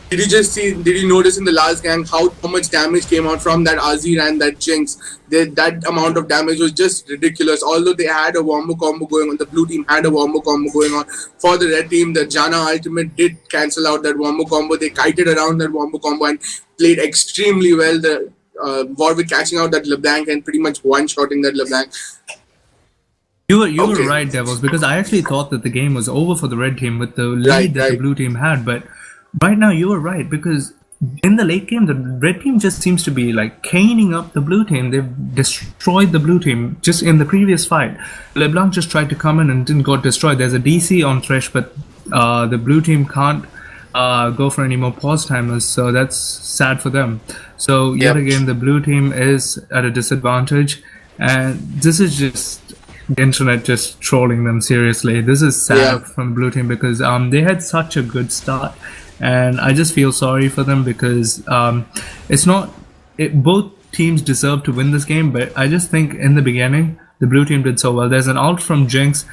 did you notice in the last gang how much damage came out from that Azir and that Jinx? That amount of damage was just ridiculous. Although they had a wombo combo going on, the blue team had a wombo combo going on. For the red team, the Janna ultimate did cancel out that wombo combo. They kited around that wombo combo and played extremely well. The Warwick catching out that LeBlanc and pretty much one-shotting that LeBlanc. You were right, Devils, because I actually thought that the game was over for the red team with the lead that the blue team had. But right now you were right, because in the late game, the red team just seems to be like caning up the blue team. They've destroyed the blue team just in the previous fight. LeBlanc just tried to come in and didn't got destroyed. There's a DC on Thresh, but the blue team can't go for any more pause timers, so that's sad for them. So yet again, the blue team is at a disadvantage, and this is just the internet just trolling them seriously. This is sad from the blue team because they had such a good start, and I just feel sorry for them because it's not both teams deserve to win this game, but I just think in the beginning the blue team did so well. There's an ult from Jinx.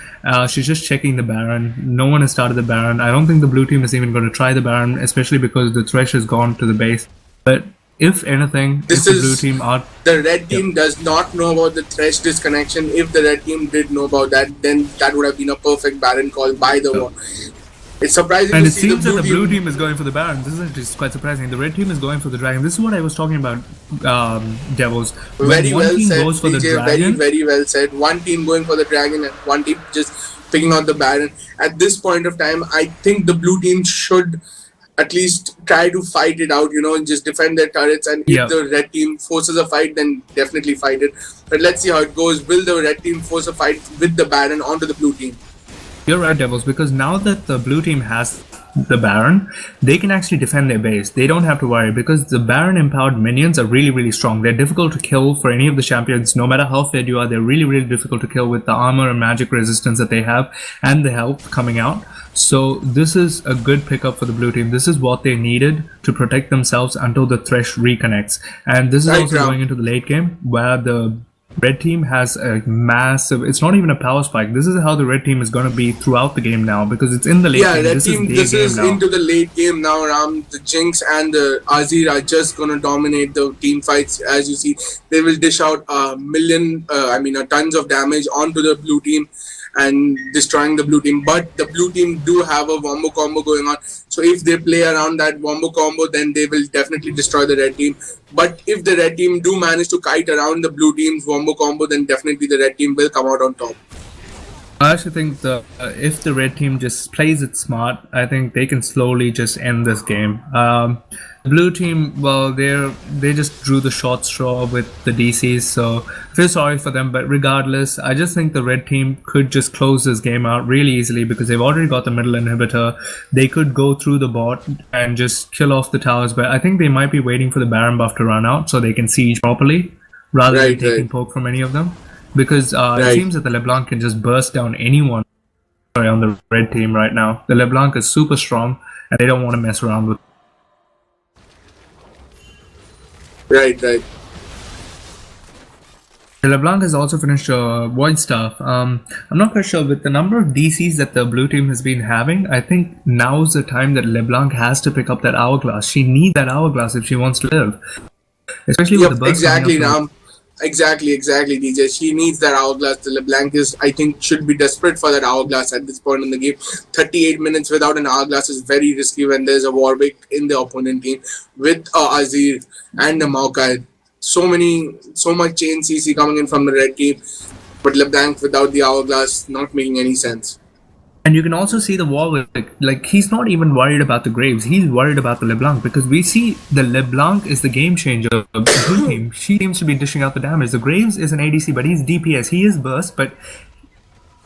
She's just checking the Baron. No one has started the Baron. I don't think the blue team is even going to try the Baron, especially because the Thresh has gone to the base. But if anything, the blue team the red team does not know about the Thresh disconnection. If the red team did know about that, then that would have been a perfect Baron call by the It's surprising And to it see the seems that blue the blue team. team is going for the Baron. This is just quite surprising. The red team is going for the Dragon. This is what I was talking about, Devils. When Very one well team said, goes for the DJ. Very, Dragon, very well said. One team going for the Dragon and one team just picking out the Baron. At this point of time, I think the blue team should at least try to fight it out, and just defend their turrets. And if Yep. the red team forces a fight, then definitely fight it. But let's see how it goes. Will the red team force a fight with the Baron onto the blue team? you're right, Devils, because now that the blue team has the Baron, they can actually defend their base. They don't have to worry because the Baron empowered minions are really, really strong. They're difficult to kill for any of the champions. No matter how fed you are, they're really, really difficult to kill with the armor and magic resistance that they have and the health coming out. So this is a good pickup for the blue team. This is what they needed to protect themselves until the Thresh reconnects. And this is Right, also Ram. going into the late game where the red team has a massive, it's not even a power spike. This is how the red team is going to be throughout the game now because it's in the late Yeah, game. red This team. is This their is game now. into the late game now. Ram, the Jinx and the Azir are just gonna dominate the team fights. As you see, they will dish out tons of damage onto the blue team and destroying the blue team. But the blue team do have a wombo combo going on. So if they play around that wombo combo, then they will definitely destroy the red team. But if the red team do manage to kite around the blue team's wombo combo, then definitely the red team will come out on top. I actually think if the red team just plays it smart, I think they can slowly just end this game. The blue team, well, they just drew the short straw with the DCs, so I feel sorry for them. But regardless, I just think the red team could just close this game out really easily because they've already got the middle inhibitor. They could go through the bot and just kill off the towers, but I think they might be waiting for the Baron buff to run out so they can siege properly rather than taking poke from any of them. Because it seems that the LeBlanc can just burst down anyone on the red team right now. The LeBlanc is super strong and they don't want to mess around with. Right. The LeBlanc has also finished Void Staff. I'm not quite sure with the number of DCs that the blue team has been having. I think now's the time that LeBlanc has to pick up that hourglass. She needs that hourglass if she wants to live. Especially with the burst exactly, coming up. Ram. Exactly, DJ. She needs that hourglass. The LeBlanc I think, should be desperate for that hourglass at this point in the game. 38 minutes without an hourglass is very risky when there's a Warwick in the opponent team with Azir and a Maokai. So much chain CC coming in from the red team, but LeBlanc without the hourglass not making any sense. And you can also see the Warwick, like he's not even worried about the Graves, he's worried about the LeBlanc because we see the LeBlanc is the game changer of the blue team. She seems to be dishing out the damage. The Graves is an ADC, but he's DPS. He is burst, but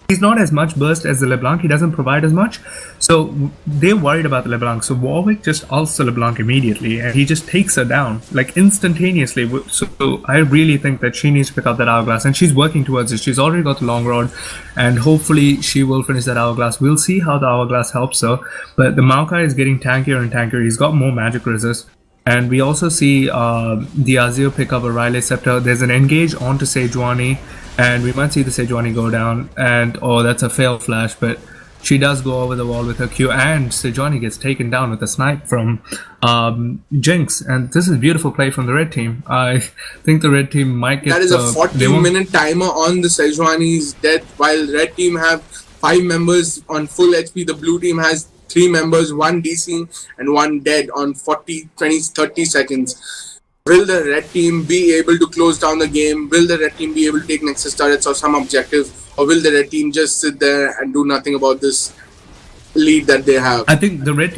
he's not as much burst as the LeBlanc. He doesn't provide as much. So they're worried about the LeBlanc. So Warwick just ults the LeBlanc immediately and he just takes her down like instantaneously. So I really think that she needs to pick up that hourglass and she's working towards it. She's already got the long rod and hopefully she will finish that hourglass. We'll see how the hourglass helps her. But the Maokai is getting tankier and tankier. He's got more magic resist. And we also see the Azir pick up a Riley Scepter. There's an engage onto Sejuani, and we might see the Sejuani go down. And that's a fail flash, but she does go over the wall with her Q, and Sejuani gets taken down with a snipe from Jinx. And this is beautiful play from the red team. I think the red team might get. That is a 40-minute timer on the Sejuani's death. While red team have 5 members on full HP, the blue team has 3 members, 1 DC and 1 dead on 40, 20, 30 seconds. Will the red team be able to close down the game? Will the red team be able to take Nexus turrets or some objectives? Or will the red team just sit there and do nothing about this lead that they have? I think the red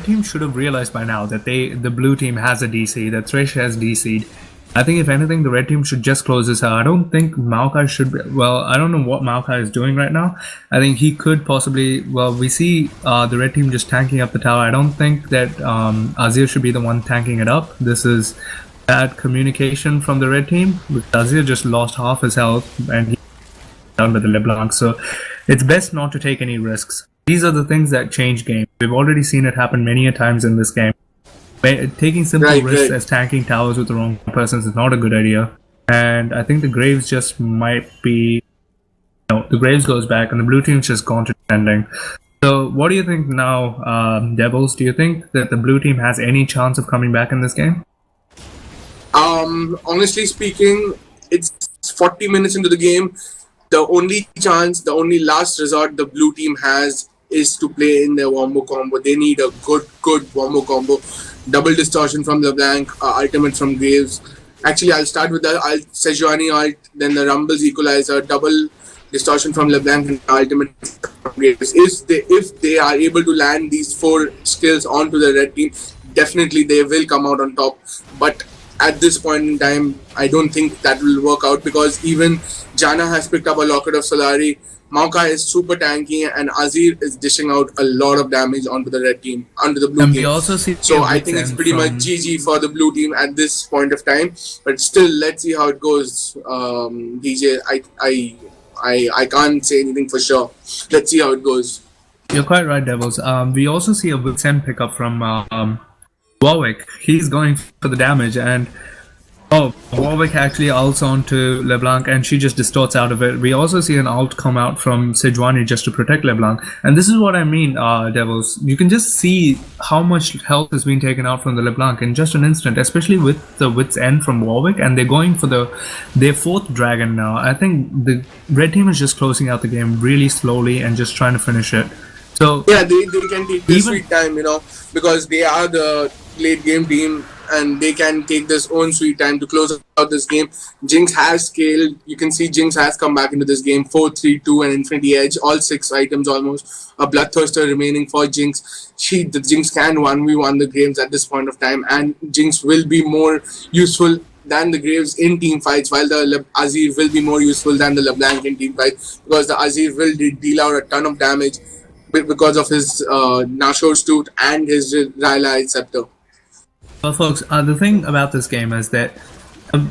team should have realized by now that the blue team has a DC, that Thresh has DC'd. I think if anything, the red team should just close this out. I don't think Maokai should be, well, I don't know what Maokai is doing right now. I think he could possibly, well, we see the red team just tanking up the tower. I don't think that Azir should be the one tanking it up. This is bad communication from the red team. Azir just lost half his health and he's down with the LeBlanc. So it's best not to take any risks. These are the things that change games. We've already seen it happen many a times in this game. Taking simple risks as tanking towers with the wrong persons is not a good idea. And I think the Graves just might be... No, the Graves goes back and the blue team's just gone to defending. So what do you think now, Devils? Do you think that the blue team has any chance of coming back in this game? Honestly speaking, it's 40 minutes into the game. The only chance, the only last resort the blue team has is to play in their wombo combo. They need a good wombo combo. Double distortion from LeBlanc, ultimate from Graves. Actually, I'll start with the Sejuani ult, then the Rumble's equalizer, double distortion from LeBlanc and ultimate from Graves. If they are able to land these 4 skills onto the red team, definitely they will come out on top. But at this point in time, I don't think that will work out, because even Janna has picked up a Locket of Solari. Maokai is super tanky, and Azir is dishing out a lot of damage onto the red team, onto the blue And team. we also see So I think it's pretty much GG for the blue team at this point of time. But still, let's see how it goes. DJ, I can't say anything for sure. Let's see how it goes. You're quite right, Devils. We also see a Vixen pickup from Warwick. He's going for the damage, and Warwick actually ults onto LeBlanc, and she just distorts out of it. We also see an ult come out from Sejuani just to protect LeBlanc, and this is what I mean, Devils. You can just see how much health is being taken out from the LeBlanc in just an instant, especially with the Wit's End from Warwick, and they're going for their 4th dragon now. I think the red team is just closing out the game really slowly and just trying to finish it. So yeah, they can take this sweet time, because they are the late game team, and they can take this own sweet time to close out this game. Jinx has scaled. You can see Jinx has come back into this game. 4-3-2 and Infinity Edge, all 6 items almost. A Bloodthirster remaining for Jinx. The Jinx can 1v1 the Graves at this point of time, and Jinx will be more useful than the Graves in team fights, while the Azir will be more useful than the LeBlanc in team fights, because the Azir will deal out a ton of damage because of his Nashor's Tooth and his Rylai's Scepter. Well, folks, the thing about this game is that,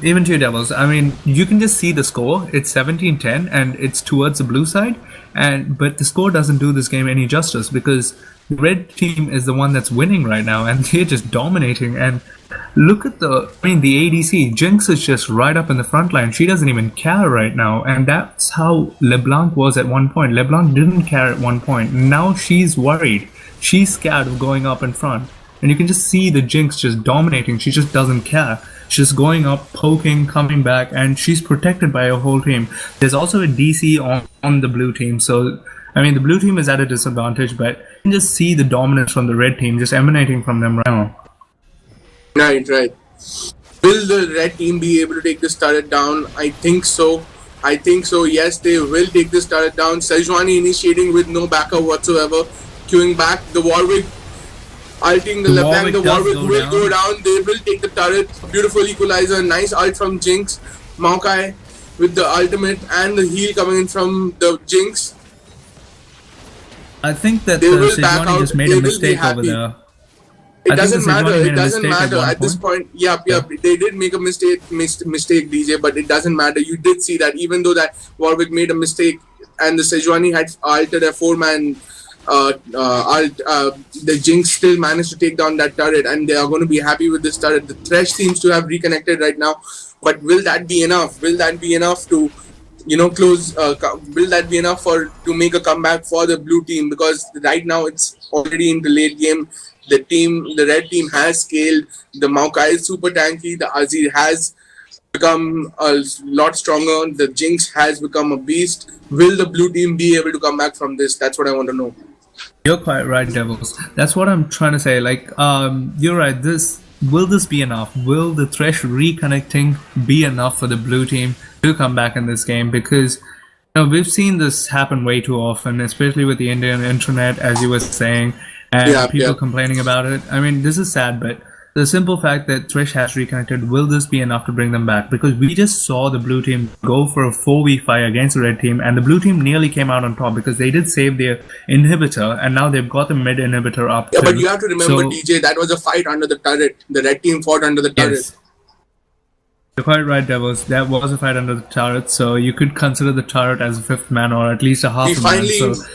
even to your Devils, I mean, you can just see the score. It's 17-10, and it's towards the blue side. But the score doesn't do this game any justice, because the red team is the one that's winning right now, and they're just dominating. And look at the ADC. Jinx is just right up in the front line. She doesn't even care right now, and that's how LeBlanc was at one point. LeBlanc didn't care at one point. Now she's worried. She's scared of going up in front. And you can just see the Jinx just dominating. She just doesn't care. She's going up, poking, coming back, and she's protected by her whole team. There's also a DC on the blue team. So, I mean, the blue team is at a disadvantage, but you can just see the dominance from the red team just emanating from them right now. Right. Will the red team be able to take this turret down? I think so. Yes, they will take this turret down. Sejuani initiating with no backup whatsoever. Queuing back. The Warwick ulting the LeBlanc, the Warwick will go down. They will take the turret. Beautiful equalizer, nice ult from Jinx. Maokai with the ultimate and the heal coming in from the Jinx. I think that Sejuani just made a mistake over there. It doesn't matter at this point. Yep. They did make a mistake, DJ, but it doesn't matter. You did see that even though that Warwick made a mistake and the Sejuani had ulted a 4-man the Jinx still managed to take down that turret, and they are going to be happy with this turret. The Thresh seems to have reconnected right now, but will that be enough? Will that be enough to close? Will that be enough to make a comeback for the blue team? Because right now it's already in the late game. The red team has scaled. The Maokai is super tanky. The Azir has become a lot stronger. The Jinx has become a beast. Will the blue team be able to come back from this? That's what I want to know. You're quite right, Devils. That's what I'm trying to say. You're right. Will this be enough? Will the Thresh reconnecting be enough for the blue team to come back in this game? Because we've seen this happen way too often, especially with the Indian internet, as you were saying, and people complaining about it. I mean, this is sad, but the simple fact that Thresh has reconnected, will this be enough to bring them back? Because we just saw the blue team go for a 4v5 against the red team, and the blue team nearly came out on top because they did save their inhibitor, and now they've got the mid inhibitor up too. But you have to remember, DJ, that was a fight under the turret. The red team fought under the turret. Yes. You're quite right, Devils. That was a fight under the turret, so you could consider the turret as a 5th man or at least a half man.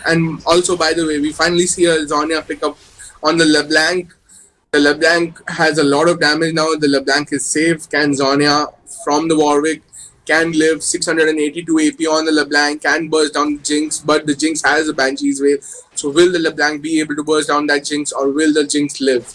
And also, by the way, we finally see a Zhonya pick up on the LeBlanc. The LeBlanc has a lot of damage now. The LeBlanc is safe. Can Zhonya from the Warwick can live 682 AP on the LeBlanc, can burst down the Jinx, but the Jinx has a Banshee's Wave. So will the LeBlanc be able to burst down that Jinx, or will the Jinx live?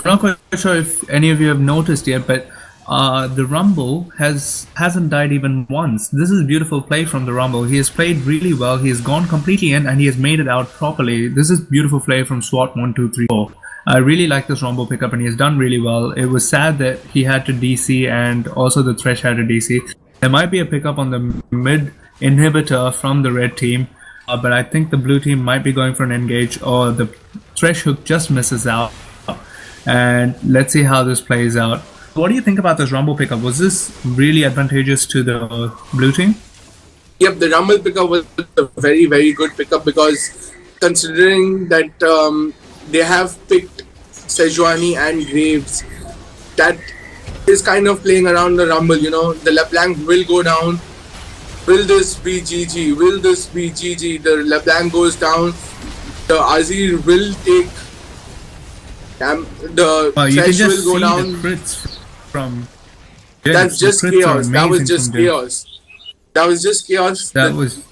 I'm not quite sure if any of you have noticed yet, but the Rumble hasn't died even once. This is beautiful play from the Rumble. He has played really well. He has gone completely in and he has made it out properly. This is beautiful play from SWAT 1234. I really like this Rumble pickup and he has done really well. It was sad that he had to DC and also the Thresh had to DC. There might be a pickup on the mid inhibitor from the red team, but I think the blue team might be going for an engage or the Thresh hook just misses out. And let's see how this plays out. What do you think about this Rumble pickup? Was this really advantageous to the blue team? Yep, the Rumble pickup was a very, very good pickup because considering that they have picked Sejuani and Graves, that is kind of playing around the Rumble, you know. The LeBlanc will go down. Will this be GG? Will this be GG? The LeBlanc goes down. The Azir will take. The Thresh will go down. The crits from. That's just chaos. That was just chaos. That was just chaos. That was.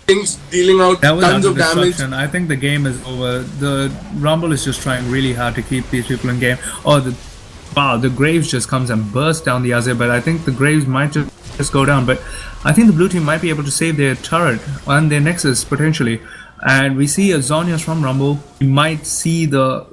Things dealing out tons of damage. I think the game is over. The Rumble is just trying really hard to keep these people in game. Oh, the Graves just comes and bursts down the Azir, but I think the Graves might just go down. But I think the blue team might be able to save their turret and their Nexus potentially. And we see a Zhonya's from Rumble. We might see the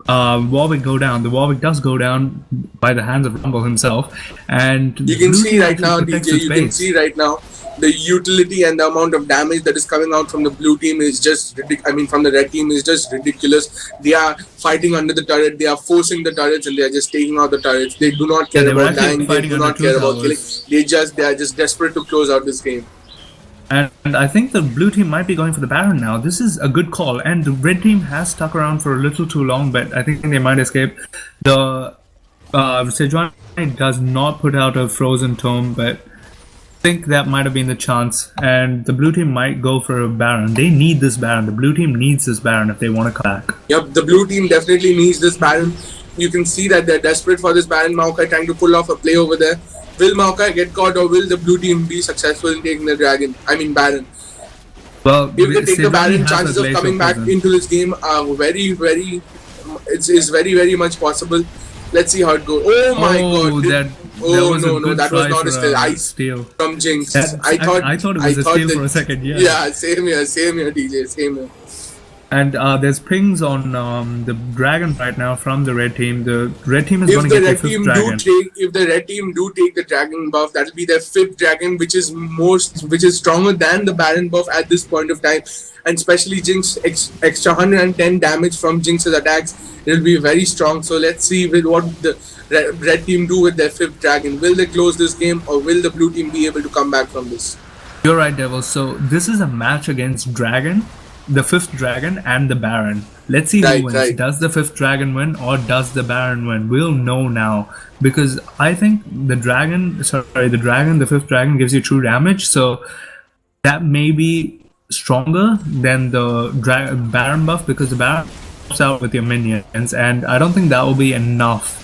Warwick go down. The Warwick does go down by the hands of Rumble himself. And you can see right now, DJ, you can see right now the utility and the amount of damage that is coming out from the blue team is just ridiculous. I mean, from the red team is just ridiculous. They are fighting under the turret. They are forcing the turrets and they are just taking out the turrets. They do not care about dying. They do not care about killing. They are just desperate to close out this game. And I think the blue team might be going for the Baron now. This is a good call. And the red team has stuck around for a little too long, but I think they might escape. The Sejuani does not put out a frozen tome, but I think that might have been the chance. And the blue team might go for a Baron. They need this Baron. The blue team needs this Baron if they want to come back. Yep, the blue team definitely needs this Baron. You can see that they're desperate for this Baron. Maokai trying to pull off a play over there. Will Maokai get caught or will the blue team be successful in taking the Baron? Well, if they take the Baron, chances of coming back into this game are very, very much possible. Let's see how it goes. Oh my god. That was not a steal from Jinx. I thought it was a steal for a second, yeah. Yeah, same here, DJ, same here. And there's pings on the Dragon right now from the red team. The red team is going to get their fifth Dragon. If the red team do take the Dragon buff, that'll be their fifth Dragon, which is stronger than the Baron buff at this point of time. And especially Jinx, extra 110 damage from Jinx's attacks. It'll be very strong. So let's see what the red team do with their fifth Dragon. Will they close this game or will the blue team be able to come back from this? You're right, Devil. So this is a match against Dragon, the fifth Dragon and the Baron. Let's see who wins. Right. Does the fifth Dragon win or does the Baron win? We'll know now, because I think the fifth Dragon gives you true damage, so that may be stronger than the Baron buff, because the Baron helps out with your minions, and I don't think that will be enough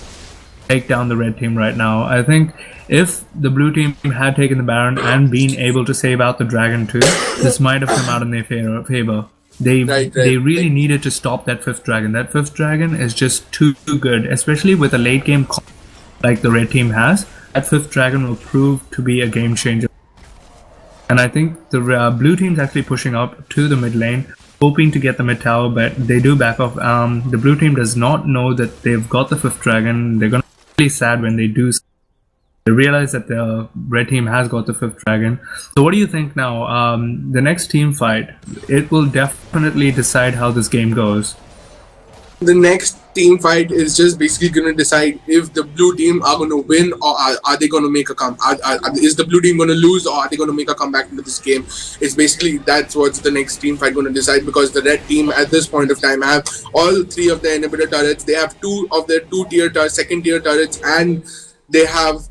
to take down the red team right now. I think if the blue team had taken the Baron and been able to save out the Dragon too, this might have come out in their favor. They really needed to stop that fifth Dragon. That fifth Dragon is just too good, especially with a late game like the red team has. That fifth Dragon will prove to be a game changer. And I think the blue team's actually pushing up to the mid lane, hoping to get the mid tower, but they do back off. The blue team does not know that they've got the fifth Dragon. They're going to be really sad when they do. They realize that the red team has got the fifth Dragon. So what do you think now? The next team fight, it will definitely decide how this game goes. The next team fight is just basically going to decide if the blue team are going to win or are they going to make a comeback. Is the blue team going to lose or are they going to make a comeback into this game? It's basically that's what's the next team fight going to decide, because the red team at this point of time have all three of their inhibitor turrets. They have two of their second tier turrets, and they have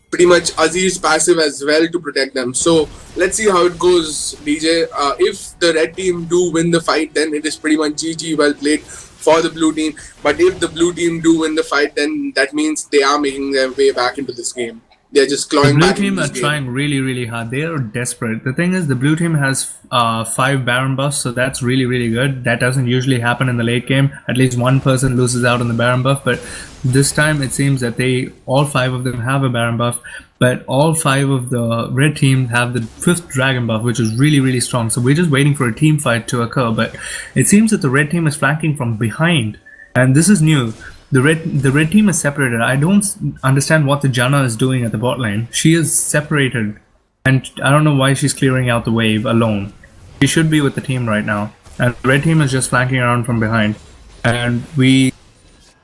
pretty much Azir's passive as well to protect them. So let's see how it goes, DJ. If the red team do win the fight, then it is pretty much GG, well played for the blue team. But if the blue team do win the fight, then that means they are making their way back into this game. They're just The clawing blue back team into are this game. trying really hard. They are desperate. The thing is, the blue team has 5 Baron buffs, so that's really good. That doesn't usually happen in the late game. At least one person loses out on the Baron buff, but this time it seems that all 5 of them have a Baron buff, but all 5 of the red team have the 5th Dragon buff, which is really strong. So we're just waiting for a team fight to occur, but it seems that the red team is flanking from behind, and this is new. The red team is separated. I don't understand what the Janna is doing at the bot lane. She is separated, and I don't know why she's clearing out the wave alone. She should be with the team right now, and the red team is just flanking around from behind. And the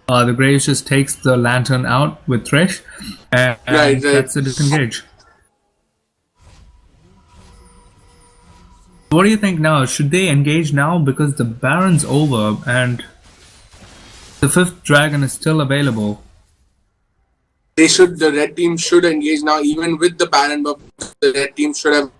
Graves just takes the lantern out with Thresh, and Right. that's the disengage. What do you think now? Should they engage now because the Baron's over and the 5th dragon is still available? The red team should engage now, even with the Baron buff. The red team should have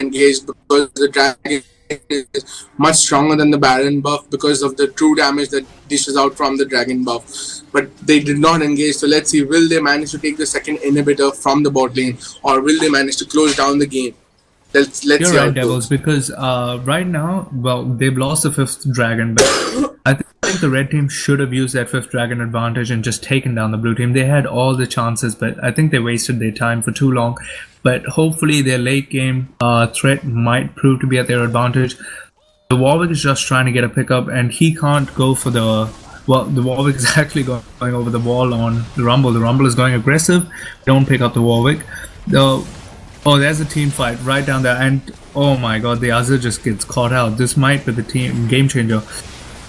engaged because the dragon is much stronger than the Baron buff because of the true damage that dishes out from the dragon buff. But they did not engage, so let's see, will they manage to take the second inhibitor from the bot lane, or will they manage to close down the game? Let's You're see how right, it Devils, goes. because right now, well, they've lost the 5th dragon, but I think the red team should have used that 5th dragon advantage and just taken down the blue team. They had all the chances, but I think they wasted their time for too long. But hopefully their late game threat might prove to be at their advantage. The Warwick is just trying to get a pickup, and he can't go for the Warwick is actually going over the wall on the Rumble. The Rumble is going aggressive. Don't pick up the Warwick. Oh, there's a team fight right down there, and oh my god, the Azir just gets caught out. This might be the team game changer.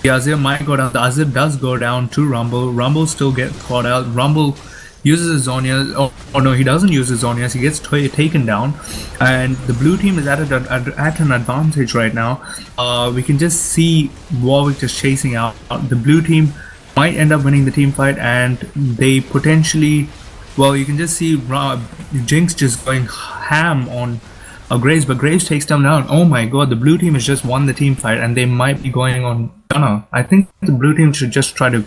The Azir might go down. The Azir does go down to Rumble. Rumble still gets caught out. Rumble uses his Zhonya's. Oh no, he doesn't use his Zhonya's. He gets taken down, and the blue team is at an advantage right now. We can just see Warwick just chasing out. The blue team might end up winning the team fight, and they potentially. Well, you can just see Jinx just going ham on Graves, but Graves takes them down. Oh my god, the blue team has just won the team fight, and they might be going on Gunner. I think the blue team should just try to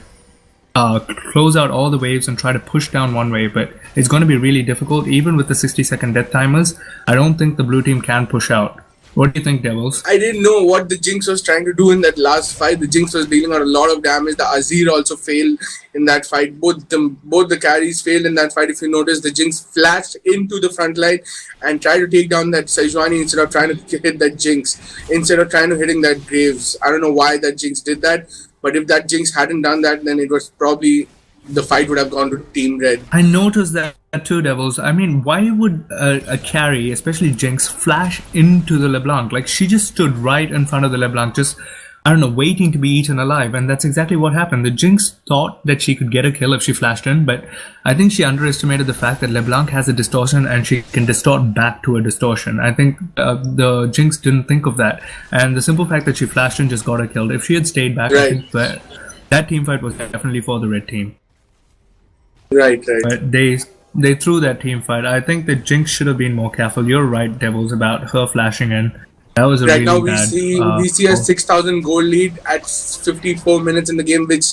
close out all the waves and try to push down one wave, but it's going to be really difficult. Even with the 60-second death timers, I don't think the blue team can push out. What do you think, Devils? I didn't know what the Jinx was trying to do in that last fight. The Jinx was dealing out a lot of damage. The Azir also failed in that fight. Both the carries failed in that fight. If you notice, the Jinx flashed into the front line and tried to take down that Sejuani instead of trying to hit that Jinx. Instead of trying to hitting that Graves. I don't know why that Jinx did that. But if that Jinx hadn't done that, then it was probably the fight would have gone to Team Red. I noticed that too, Devils. I mean, why would a carry, especially Jinx, flash into the LeBlanc? Like, she just stood right in front of the LeBlanc, just, I don't know, waiting to be eaten alive. And that's exactly what happened. The Jinx thought that she could get a kill if she flashed in, but I think she underestimated the fact that LeBlanc has a distortion and she can distort back to a distortion. I think the Jinx didn't think of that. And the simple fact that she flashed in just got her killed. If she had stayed back, Right. I think that team fight was definitely for the red team. Right. But they threw that team fight. I think that Jinx should have been more careful. You're right, Devils, about her flashing in. That was a Right really now bad. we see a 6,000 gold lead at 54 minutes in the game, which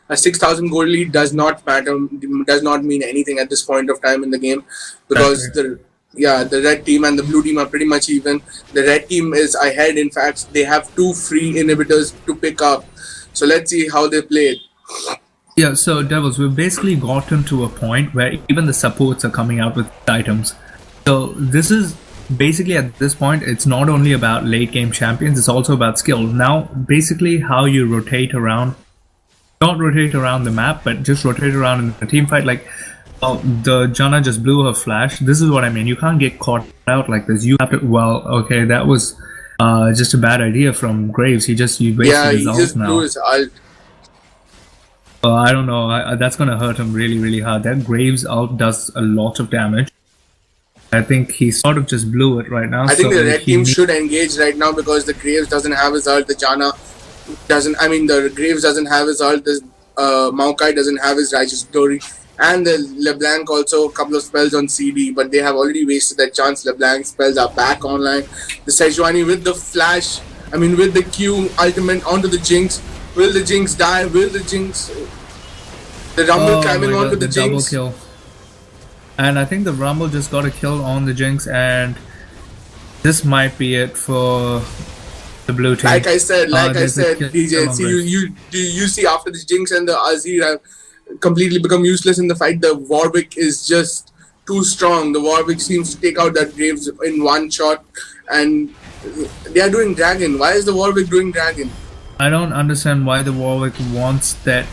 a 6,000 gold lead does not matter, does not mean anything at this point of time in the game, because the red team and the blue team are pretty much even. The red team is ahead. In fact, they have 2 free inhibitors to pick up. So let's see how they play it. Yeah, so Devils, we've basically gotten to a point where even the supports are coming out with items. So this is basically, at this point, it's not only about late game champions, it's also about skill. Now, basically how you rotate around, not rotate around the map, but just rotate around in the team fight. Like, the Janna just blew her flash. This is what I mean. You can't get caught out like this. You have to, well, okay, that was just a bad idea from Graves. He wasted his ult just now. blew his ult. I don't know. That's gonna hurt him really hard. That Graves ult does a lot of damage. I think he sort of just blew it right now. I think the red team should engage right now because the Graves doesn't have his ult. The Janna doesn't. I mean, the Graves doesn't have his ult. The Maokai doesn't have his Righteous Glory. And the LeBlanc also a couple of spells on CD, but they have already wasted that chance. LeBlanc spells are back online. The Sejuani with the flash, I mean with the Q ultimate onto the Jinx. Will the Jinx die? Will the Jinx... The Rumble climbing onto the Jinx. Double kill. And I think the Rumble just got a kill on the Jinx, and this might be it for the blue team. Like I said, There's a kill DJ. on See, Rift. you see after the Jinx and the Azir have completely become useless in the fight. The Warwick is just too strong. The Warwick seems to take out that Graves in one shot, and they are doing Dragon. Why is the Warwick doing Dragon? I don't understand why the Warwick wants that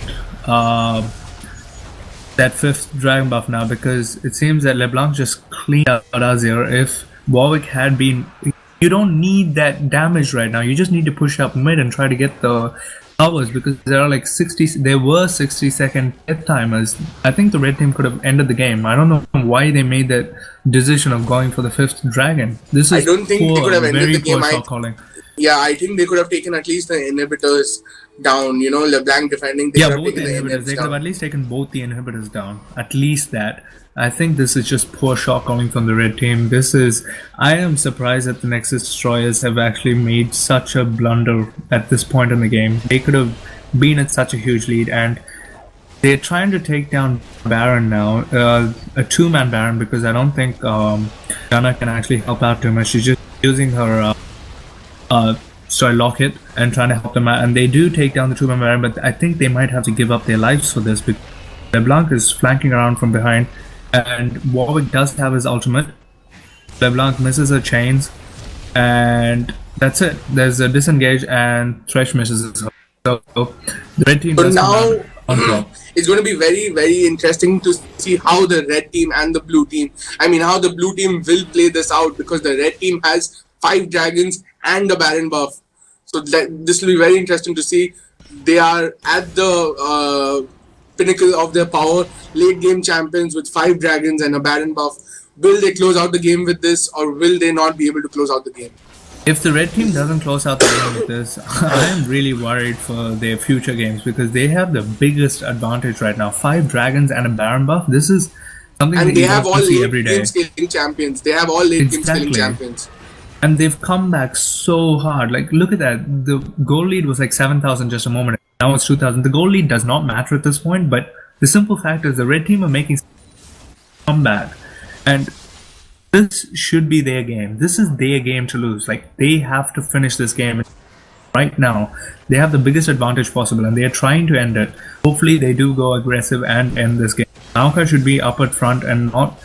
that 5th Dragon buff now, because it seems that LeBlanc just cleaned out Azir. If Warwick had been... You don't need that damage right now. You just need to push up mid and try to get the towers, because there are like 60-second death timers. I think the red team could have ended the game. I don't know why they made that decision of going for the 5th Dragon. This is I don't think they could have ended the game. Yeah, I think they could have taken at least the inhibitors down. You know, LeBlanc defending. Both the inhibitors. They could have at least taken both the inhibitors down. At least that. I think this is just poor shot calling from the red team. I am surprised that the Nexus Destroyers have actually made such a blunder at this point in the game. They could have been at such a huge lead, and they're trying to take down Baron now, a 2-man Baron, because I don't think Dana can actually help out too much. She's just using her lock it and trying to help them out, and they do take down the 2-man Baron, but I think they might have to give up their lives for this, because LeBlanc is flanking around from behind, and Warwick does have his ultimate. LeBlanc misses her chains, and that's it. There's a disengage, and Thresh misses his. So the red team does now on top. It's going to be very, very interesting to see how the red team and the blue team, how the blue team will play this out, because the red team has 5 dragons and a Baron buff. So this will be very interesting to see. They are at the pinnacle of their power, late game champions with 5 dragons and a Baron buff. Will they close out the game with this, or will they not be able to close out the game? If the red team doesn't close out the game with this, I am really worried for their future games, because they have the biggest advantage right now. 5 dragons and a Baron buff. This is something that they you have all see late every day. game scaling champions. They have all late game scaling champions. And they've come back so hard. Like, look at that. The goal lead was like 7,000 just a moment ago. Now it's 2,000. The goal lead does not matter at this point, but the simple fact is the red team are making comeback. And this should be their game. This is their game to lose. Like, they have to finish this game right now. They have the biggest advantage possible, and they are trying to end it. Hopefully they do go aggressive and end this game. Maokai should be up at front and not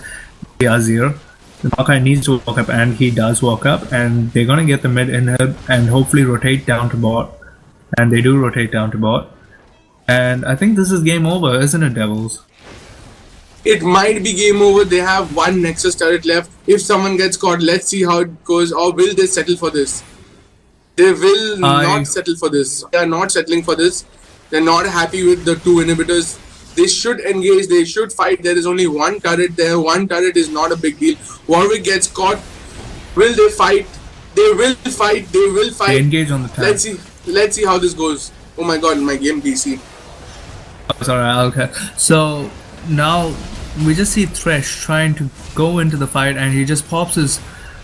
the Azir. Maokai needs to walk up, and he does walk up, and they're gonna get the mid inhib and hopefully rotate down to bot. And they do rotate down to bot. And I think this is game over, isn't it, Devils? It might be game over. They have 1 Nexus turret left. If someone gets caught, let's see how it goes. Or will they settle for this? They will not settle for this. They are not settling for this. They're not happy with the 2 inhibitors. They should engage. They should fight. There is only 1 turret there. 1 turret is not a big deal. Warwick gets caught. Will they fight? They will fight. They will fight. They engage on the tank. Let's see how this goes. Oh my god, my game PC. Oh, sorry, okay. So now we just see Thresh trying to go into the fight, and he just pops his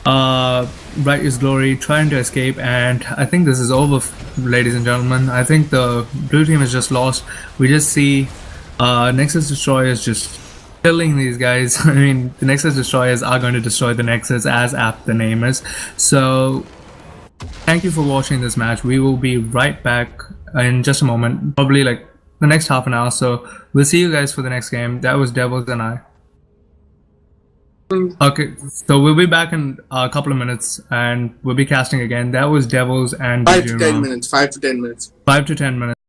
Righteous Glory, trying to escape, and I think this is over, ladies and gentlemen. I think the blue team has just lost. We just see Nexus Destroyers just killing these guys. I mean, the Nexus Destroyers are going to destroy the Nexus, as apt the name is. So thank you for watching this match. We will be right back in just a moment, probably like the next half an hour. So we'll see you guys for the next game. That was Devils and I. Okay, so we'll be back in a couple of minutes, and we'll be casting again. That was Devils and 5 to 10 minutes. 5 to 10 minutes. 5 to 10 minutes.